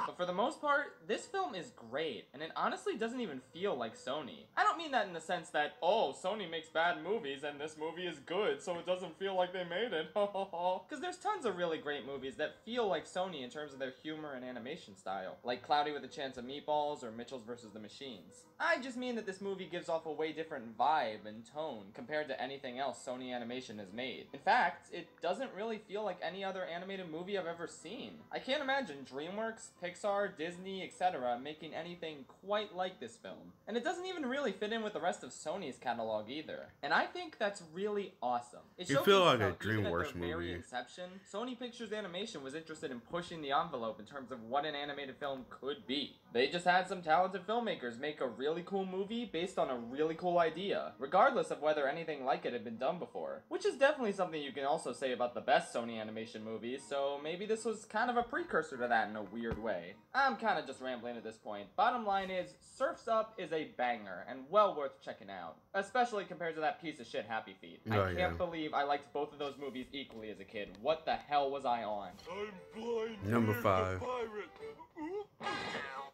Speaker 2: But for the most part, this film is great, and it honestly doesn't even feel like Sony. I don't mean that in the sense that, oh, Sony makes bad movies and this movie is good, so it doesn't feel like they made it, because there's tons of really great movies that feel like Sony in terms of their humor and animation style, like Cloudy with a Chance of Meatballs or Mitchell's vs. the Machines. I just mean that this movie gives off a way different vibe and tone compared to anything else Sony Animation has made. In fact, it doesn't really feel like any other animated movie I've ever seen. I can't imagine DreamWorks, Pixar, Disney, etc. making anything quite like this film. And it doesn't even really fit in with the rest of Sony's catalog either. And I think that's really awesome. It
Speaker 1: You feel like a DreamWorks movie.
Speaker 2: Very inception, Sony Pictures Animation was interested in pushing the envelope in terms of what an animated film could be. They just had some talented filmmakers make a really cool movie based on a really cool idea, regardless of whether anything like it had been done before. Which is definitely something you can also say about the best Sony animation movies, so maybe this was kind of a precursor to that in a weird way. I'm kind of just rambling at this point. Bottom line is, Surf's Up is a banger, and well worth checking out. Especially compared to that piece of shit Happy Feet. I can't believe I liked both of those movies equally as a kid. What the hell was I on?
Speaker 6: I'm blind.
Speaker 1: Number 5.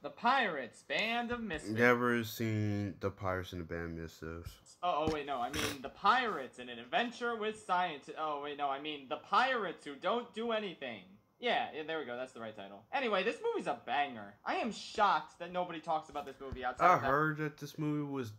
Speaker 2: The Pirates, Band of Misfits.
Speaker 1: Never seen The Pirates and the Band of Misfits.
Speaker 2: Oh, wait, no, I mean The Pirates in an Adventure with Science. Oh, wait, no, I mean The Pirates Who Don't Do Anything. Yeah, there we go, that's the right title. Anyway, this movie's a banger. I am shocked that nobody talks about this movie outside of that
Speaker 1: heard that this movie was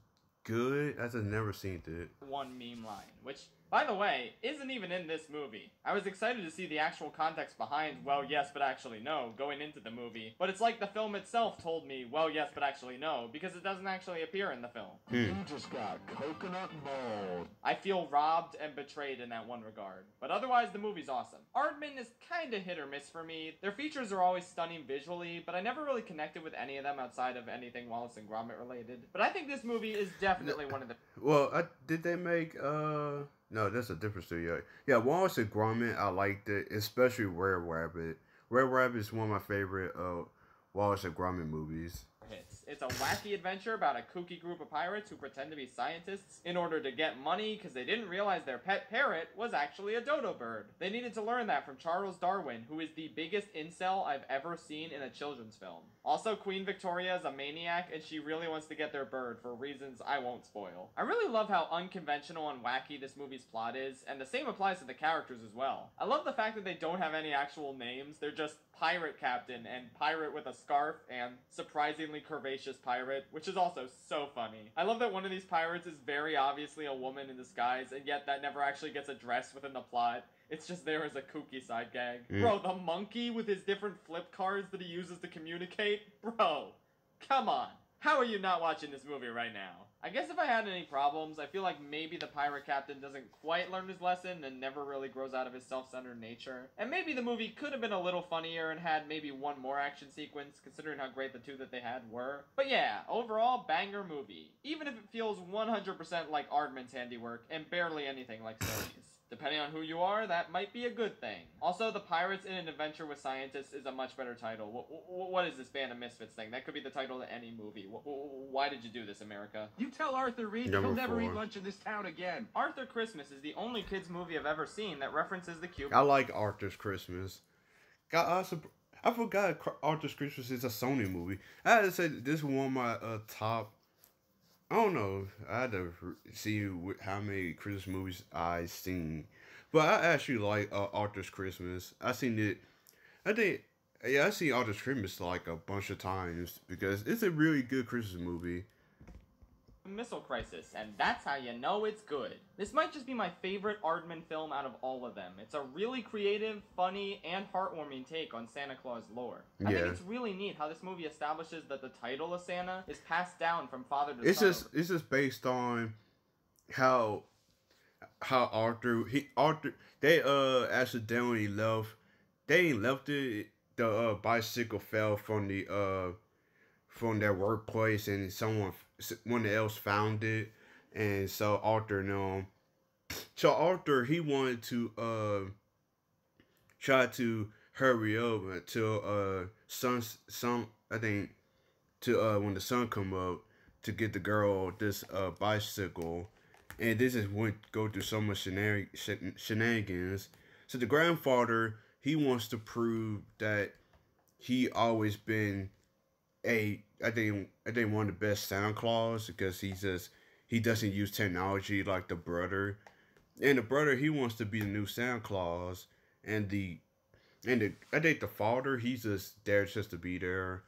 Speaker 1: good. I just never seen it.
Speaker 2: one meme line, which, by the way, isn't even in this movie. I was excited to see the actual context behind, well, yes, but actually no, going into the movie. But it's like the film itself told me, well, yes, but actually no, because it doesn't actually appear in the film.
Speaker 3: You just got coconut mold.
Speaker 2: I feel robbed and betrayed in that one regard. But otherwise, the movie's awesome. Aardman is kinda hit or miss for me. Their features are always stunning visually, but I never really connected with any of them outside of anything Wallace and Gromit related. But I think this movie is definitely one of the...
Speaker 1: Well, did they make, No, that's a different studio. Yeah, Wallace and Gromit, I liked it, especially Rare Rabbit. Rare Rabbit is one of my favorite Wallace and Gromit movies.
Speaker 2: hits. It's a wacky adventure about a kooky group of pirates who pretend to be scientists in order to get money because they didn't realize their pet parrot was actually a dodo bird. They needed to learn that from Charles Darwin, who is the biggest incel I've ever seen in a children's film. Also, Queen Victoria is a maniac, and she really wants to get their bird for reasons I won't spoil. I really love how unconventional and wacky this movie's plot is, and the same applies to the characters as well. I love the fact that they don't have any actual names. They're just Pirate Captain and Pirate with a Scarf and Surprisingly Curvaceous Pirate, which is also so funny. I love that one of these pirates is very obviously a woman in disguise, and yet that never actually gets addressed within the plot. It's just there as a kooky side gag. Bro, the monkey with his different flip cards that he uses to communicate? Bro, come on. How are you not watching this movie right now? I guess if I had any problems, I feel like maybe the pirate captain doesn't quite learn his lesson and never really grows out of his self-centered nature. And maybe the movie could have been a little funnier and had maybe one more action sequence, considering how great the two that they had were. But yeah, overall, banger movie. Even if it feels 100% like Aardman's handiwork and barely anything like Sony's. Depending on who you are, that might be a good thing. Also, The Pirates in an Adventure with Scientists is a much better title. What is this Band of Misfits thing? That could be the title to any movie. Why did you do this, America?
Speaker 11: You tell Arthur Reed he'll never eat lunch in this town again.
Speaker 2: Arthur Christmas is the only kids movie I've ever seen that references the cube.
Speaker 1: I like Arthur's Christmas. I forgot Arthur's Christmas is a Sony movie. I had to say this is one of my top. I don't know. I had to see how many Christmas movies I've seen. But I actually like Arthur's Christmas. I seen it. I seen Arthur's Christmas like a bunch of times because it's a really good Christmas movie.
Speaker 2: Missile Crisis, and that's how you know it's good. This might just be my favorite Aardman film out of all of them. It's a really creative, funny, and heartwarming take on Santa Claus lore.
Speaker 1: Yeah.
Speaker 2: I think it's really neat how this movie establishes that the title of Santa is passed down from father to son.
Speaker 1: It's just based on how Arthur they accidentally left it. The bicycle fell from their workplace and someone else found it, and so Arthur he wanted to try to hurry up until when the sun come up to get the girl this bicycle, and this is when go through so much shenanigans. So the grandfather, he wants to prove that he always been I think one of the best Santa Claus because he doesn't use technology like the brother, and the brother he wants to be the new Santa Claus, I think the father he's just there just to be there.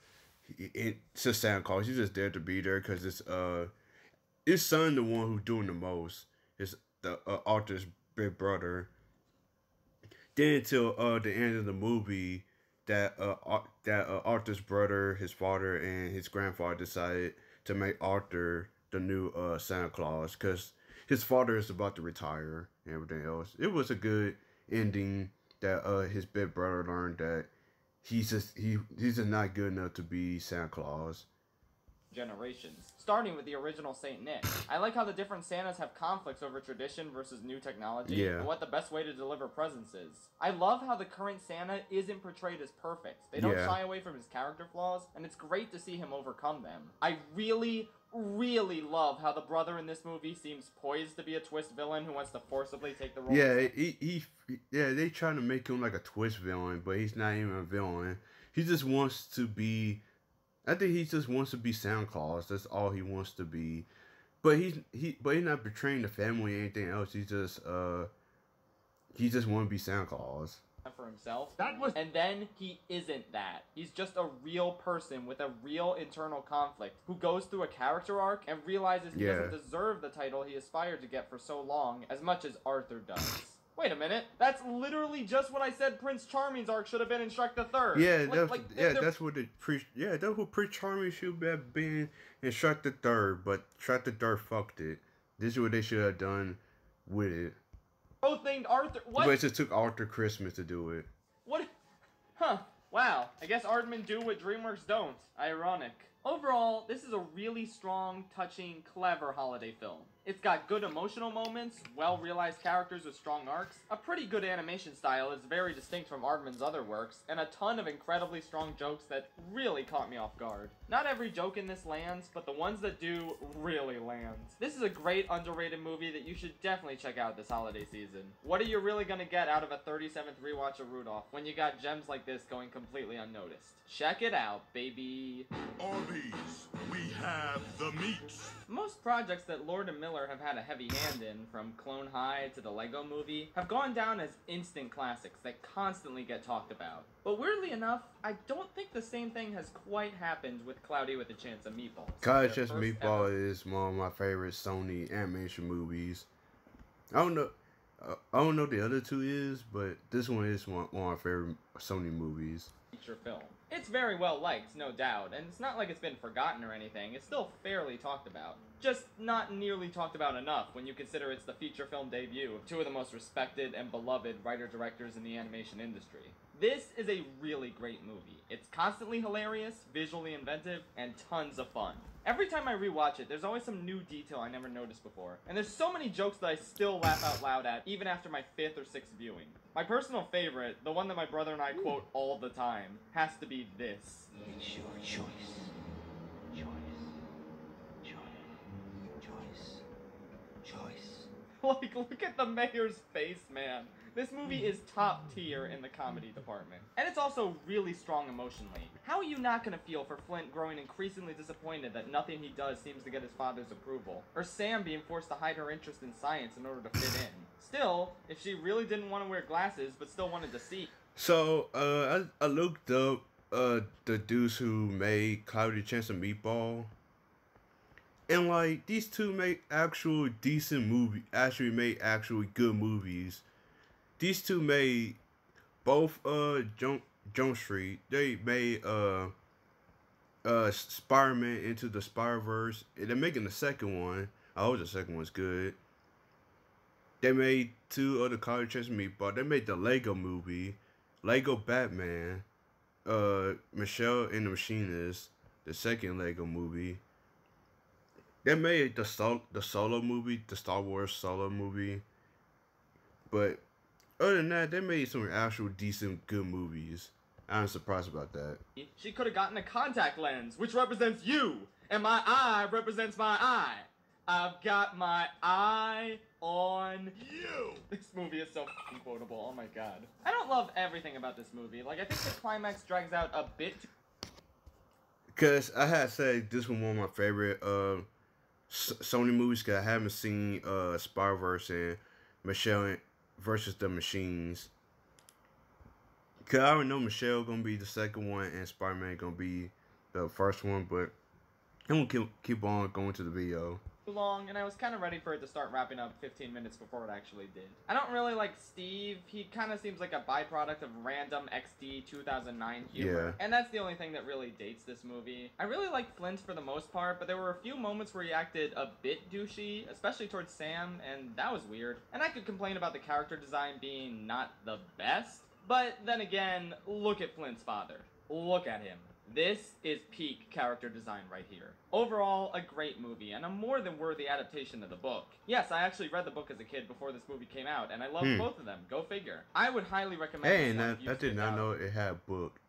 Speaker 1: It's just Santa Claus. He's just there to be there because his son the one who's doing the most. It's the Arthur's big brother. Then until the end of the movie, that Arthur's brother, his father, and his grandfather decided to make Arthur the new Santa Claus because his father is about to retire and everything else. It was a good ending that his big brother learned that he's just not good enough to be Santa Claus.
Speaker 2: Generations, starting with the original Saint Nick. I like how the different Santas have conflicts over tradition versus new technology, and what the best way to deliver presents is. I love how the current Santa isn't portrayed as perfect. They don't shy away from his character flaws, and it's great to see him overcome them. I really love how the brother in this movie seems poised to be a twist villain who wants to forcibly take the role.
Speaker 1: Yeah, they trying to make him like a twist villain, but he's not even a villain. He just wants to be. I think he just wants to be Santa Claus. That's all he wants to be. But he's not betraying the family or anything else. He just want to be Santa Claus.
Speaker 2: For himself. And then he isn't that. He's just a real person with a real internal conflict who goes through a character arc and realizes he doesn't deserve the title he aspired to get for so long as much as Arthur does. Wait a minute. That's literally just what I said Prince Charming's arc should have been in Shrek the Third.
Speaker 1: That's what Prince Charming should have been in Shrek the Third, but Shrek the Third fucked it. This is what they should have done with it.
Speaker 2: Both named Arthur. What?
Speaker 1: But it just took Arthur Christmas to do it.
Speaker 2: What? Huh. Wow. I guess Aardman do what DreamWorks don't. Ironic. Overall, this is a really strong, touching, clever holiday film. It's got good emotional moments, well-realized characters with strong arcs, a pretty good animation style is very distinct from Aardman's other works, and a ton of incredibly strong jokes that really caught me off guard. Not every joke in this lands, but the ones that do really land. This is a great underrated movie that you should definitely check out this holiday season. What are you really gonna get out of a 37th rewatch of Rudolph when you got gems like this going completely unnoticed? Check it out, baby.
Speaker 12: Arby's, we have the meats.
Speaker 2: Most projects that Lord and Miller have had a heavy hand in, from Clone High to the Lego Movie, have gone down as instant classics that constantly get talked about. But weirdly enough, I don't think the same thing has quite happened with Cloudy with a Chance of Meatballs.
Speaker 1: Cloudy with a Chance of Meatballs is one of my favorite Sony animation movies. I don't know the other two is, but this one is one of my favorite Sony movies.
Speaker 2: Feature film. It's very well liked, no doubt, and it's not like it's been forgotten or anything. It's still fairly talked about. Just not nearly talked about enough when you consider it's the feature film debut of two of the most respected and beloved writer-directors in the animation industry. This is a really great movie. It's constantly hilarious, visually inventive, and tons of fun. Every time I rewatch it, there's always some new detail I never noticed before. And there's so many jokes that I still laugh out loud at, even after my 5th or 6th viewing. My personal favorite, the one that my brother and I quote all the time, has to be this.
Speaker 5: It's your choice. Choice.
Speaker 2: Like, look at the mayor's face, man. This movie is top tier in the comedy department. And it's also really strong emotionally. How are you not gonna feel for Flint growing increasingly disappointed that nothing he does seems to get his father's approval? Or Sam being forced to hide her interest in science in order to fit in? Still, if she really didn't want to wear glasses but still wanted to see.
Speaker 1: So, I looked up the dudes who made Cloudy with a Chance of Meatball. And like, these two make actual decent movie, actually made actually good movies. These two made both Jump Street. They made Spider-Man Into the Spider-Verse. They're making the second one. I hope the second one's good. They made two other Cloudy with a Chance of Meatball. They made the Lego Movie, Lego Batman, Michelle and the Machinist, the second Lego Movie. They made the Solo movie, the Star Wars Solo movie. But other than that, they made some actual decent, good movies. I'm surprised about that.
Speaker 2: She could have gotten a contact lens, which represents you, and my eye represents my eye. I've got my eye on you. This movie is so fucking quotable. Oh my god. I don't love everything about this movie. Like, I think the climax drags out a bit.
Speaker 1: Because I had to say, this was one of my favorite Sony movies, because I haven't seen Spider-Verse and Michelle versus the Machines. Because I already know Michelle gonna be the second one and Spider-Man gonna be the first one, but I'm gonna keep on going to the video.
Speaker 2: Too long, and I was kind of ready for it to start wrapping up 15 minutes before it actually did. I don't really like Steve. He kind of seems like a byproduct of random XD 2009 humor. Yeah. And that's the only thing that really dates this movie. I really like Flint for the most part, but there were a few moments where he acted a bit douchey, especially towards Sam, and that was weird. And I could complain about the character design being not the best, but then again, look at Flint's father. Look at him. This is peak character design right here. Overall, a great movie, and a more than worthy adaptation of the book. Yes, I actually read the book as a kid before this movie came out, and I loved both of them. Go figure. I would highly recommend
Speaker 1: it. Hey, I did not know it had a book.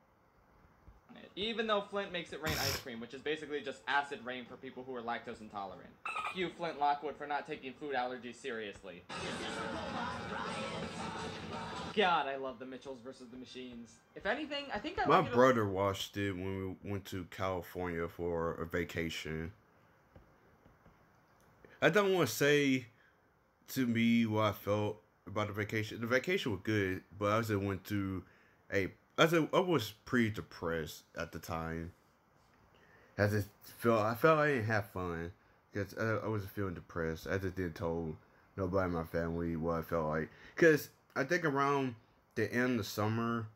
Speaker 2: Even though Flint makes it rain ice cream, which is basically just acid rain for people who are lactose intolerant. F you, Flint Lockwood, for not taking food allergies seriously. God, I love the Mitchells versus the Machines. If anything, I think
Speaker 1: my brother watched it when we went to California for a vacation. I don't want to say to me what I felt about the vacation. The vacation was good, but I just went through I was pretty depressed at the time. I felt I didn't have fun because I was feeling depressed. I just didn't tell nobody in my family what I felt like. Because I think around the end of the summer,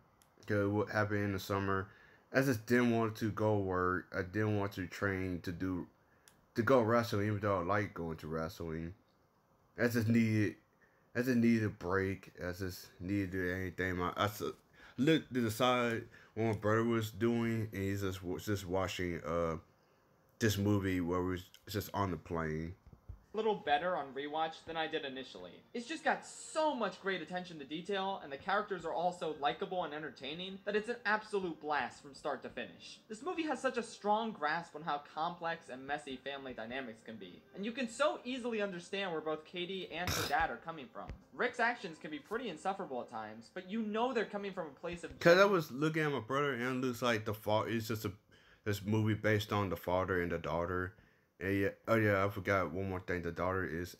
Speaker 1: because what happened in the summer, I just didn't want to go work. I didn't want to train to go wrestling, even though I like going to wrestling. I just needed a break. I just needed to do anything. I looked to the side what my brother was doing, and he's just watching this movie where we was just on the plane.
Speaker 2: Little better on rewatch than I did initially. It's just got so much great attention to detail, and the characters are also likable and entertaining that it's an absolute blast from start to finish. This movie has such a strong grasp on how complex and messy family dynamics can be, and you can so easily understand where both Katie and her dad are coming from. Rick's actions can be pretty insufferable at times, but you know they're coming from a place of...
Speaker 1: Because I was looking at my brother, and it looks like it's just this movie based on the father and the daughter. And yeah, oh yeah, I forgot one more thing. The daughter is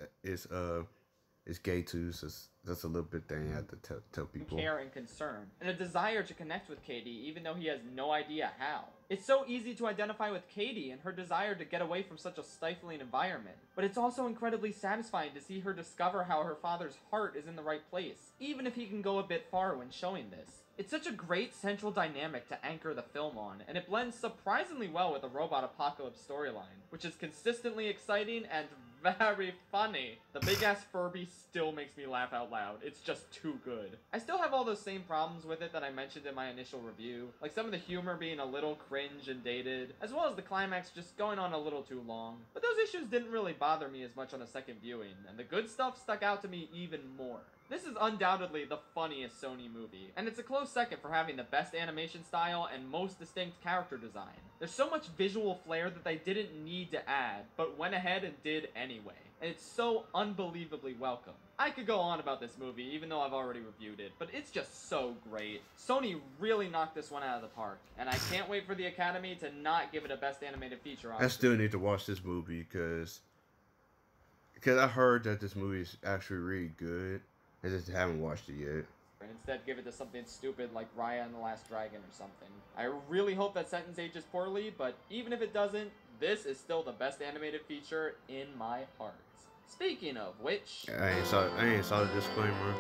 Speaker 1: gay too, so that's a little bit thing I have to tell people.
Speaker 2: Care and concern, and a desire to connect with Katie, even though he has no idea how. It's so easy to identify with Katie and her desire to get away from such a stifling environment, but it's also incredibly satisfying to see her discover how her father's heart is in the right place, even if he can go a bit far when showing this. It's such a great central dynamic to anchor the film on, and it blends surprisingly well with the robot apocalypse storyline, which is consistently exciting and very funny. The big-ass Furby still makes me laugh out loud. It's just too good. I still have all those same problems with it that I mentioned in my initial review, like some of the humor being a little cringe and dated, as well as the climax just going on a little too long. But those issues didn't really bother me as much on a second viewing, and the good stuff stuck out to me even more. This is undoubtedly the funniest Sony movie, and it's a close second for having the best animation style and most distinct character design. There's so much visual flair that they didn't need to add, but went ahead and did anyway, and it's so unbelievably welcome. I could go on about this movie, even though I've already reviewed it, but it's just so great. Sony really knocked this one out of the park, and I can't wait for the Academy to not give it a Best Animated Feature Oscar.
Speaker 1: I still need to watch this movie, because I heard that this movie is actually really good. I just haven't watched it yet.
Speaker 2: And instead give it to something stupid like Raya and the Last Dragon or something. I really hope that sentence ages poorly, but even if it doesn't, this is still the best animated feature in my heart. Speaking of which...
Speaker 1: I ain't saw the disclaimer.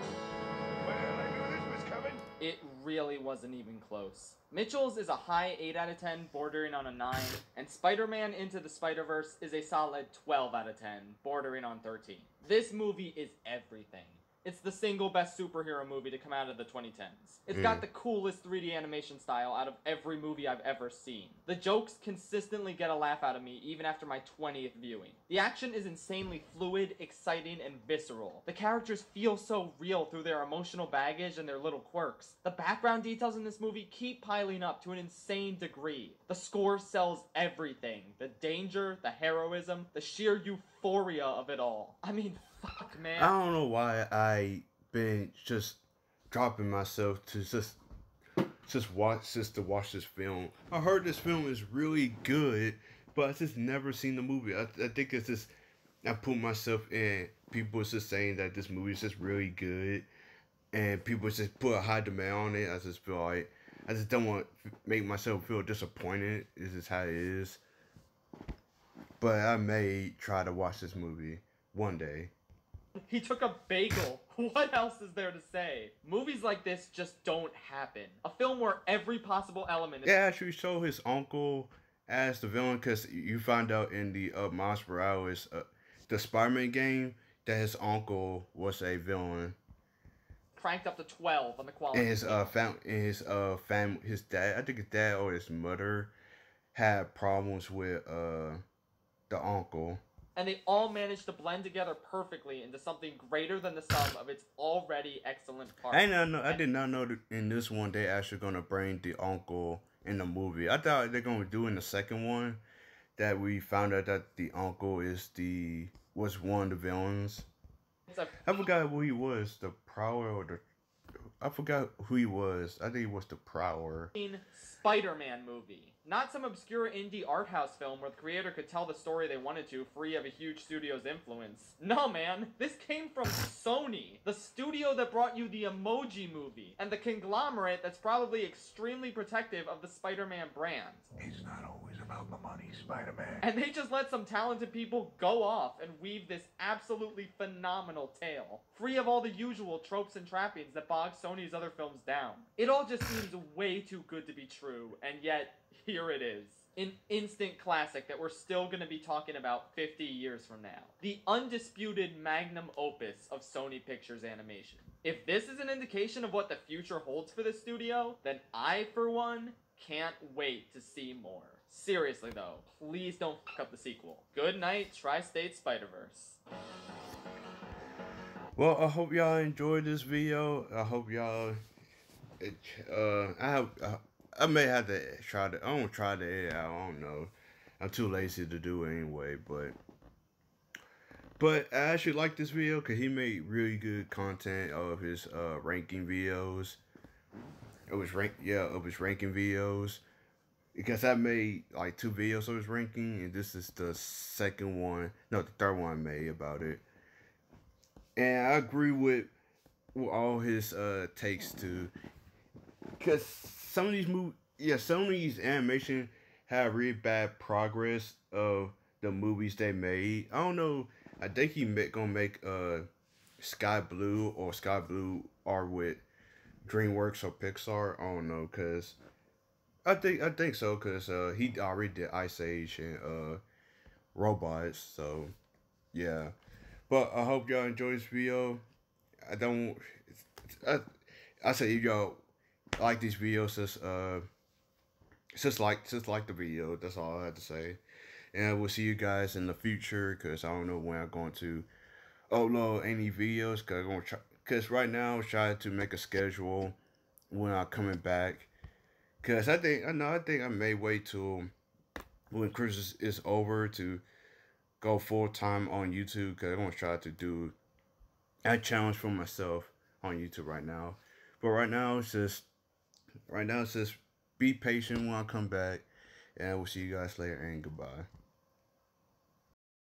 Speaker 12: Well, I knew this was coming.
Speaker 2: It really wasn't even close. Mitchell's is a high 8 out of 10, bordering on a 9, and Spider-Man Into the Spider-Verse is a solid 12 out of 10, bordering on 13. This movie is everything. It's the single best superhero movie to come out of the 2010s. It's got the coolest 3D animation style out of every movie I've ever seen. The jokes consistently get a laugh out of me even after my 20th viewing. The action is insanely fluid, exciting, and visceral. The characters feel so real through their emotional baggage and their little quirks. The background details in this movie keep piling up to an insane degree. The score sells everything. The danger, the heroism, the sheer euphoria of it all. I mean, fuck, man.
Speaker 1: I don't know why I been just dropping myself to just watch this film. I heard this film is really good, but I just never seen the movie. I think it's just I put myself in. People just saying that this movie is just really good, and people just put a high demand on it. I just feel like I just don't want to make myself feel disappointed. This is how it is. But I may try to watch this movie one day.
Speaker 2: He took a bagel. What else is there to say? Movies like this just don't happen. A film where every possible element is...
Speaker 1: They actually show his uncle as the villain, because you find out in the Miles Morales, the Spider-Man game, that his uncle was a villain.
Speaker 2: Cranked up to 12 on the quality.
Speaker 1: And his dad, I think his dad or his mother, had problems with the uncle.
Speaker 2: And they all managed to blend together perfectly into something greater than the sum of its already excellent parts.
Speaker 1: I did not know that in this one they actually gonna bring the uncle in the movie. I thought they're gonna do in the second one that we found out that the uncle was one of the villains. I forgot who he was, the Prowler or the... I forgot who he was. I think he was the Prowler.
Speaker 2: Spider-Man movie. Not some obscure indie art house film where the creator could tell the story they wanted to, free of a huge studio's influence. No, man. This came from Sony, the studio that brought you the Emoji Movie, and the conglomerate that's probably extremely protective of the Spider-Man brand.
Speaker 12: It's not always about the money, Spider-Man.
Speaker 2: And they just let some talented people go off and weave this absolutely phenomenal tale, free of all the usual tropes and trappings that bog Sony's other films down. It all just seems way too good to be true, and yet, here it is. An instant classic that we're still going to be talking about 50 years from now. The undisputed magnum opus of Sony Pictures Animation. If this is an indication of what the future holds for the studio, then I, for one, can't wait to see more. Seriously though, please don't fuck up the sequel. Good night, Tri-State Spider-Verse.
Speaker 1: Well, I hope y'all enjoyed this video. I hope y'all. I may have to try to. I won't try to edit out. I don't know. I'm too lazy to do it anyway. But I actually like this video because he made really good content of his ranking videos. It was ranking videos. Because I made like 2 videos of his ranking, and this is the second one. No, the third one I made about it. And I agree with all his takes too. Because some of these some of these animation have really bad progress of the movies they made. I don't know. I think he gonna make Sky Blue are with DreamWorks or Pixar. I don't know, cause I think so, cause he already did Ice Age and Robots. So yeah. But I hope y'all enjoy this video. I say if y'all like these videos, just like the video. That's all I have to say. And we'll see you guys in the future, cause I don't know when I'm going to upload any videos. Cause right now I'm trying to make a schedule when I'm coming back. Cause I think I may wait till when Christmas is over to go full time on YouTube. Cause I'm gonna try to do a challenge for myself on YouTube right now. But right now it's just be patient when I come back, and we'll see you guys later, and goodbye.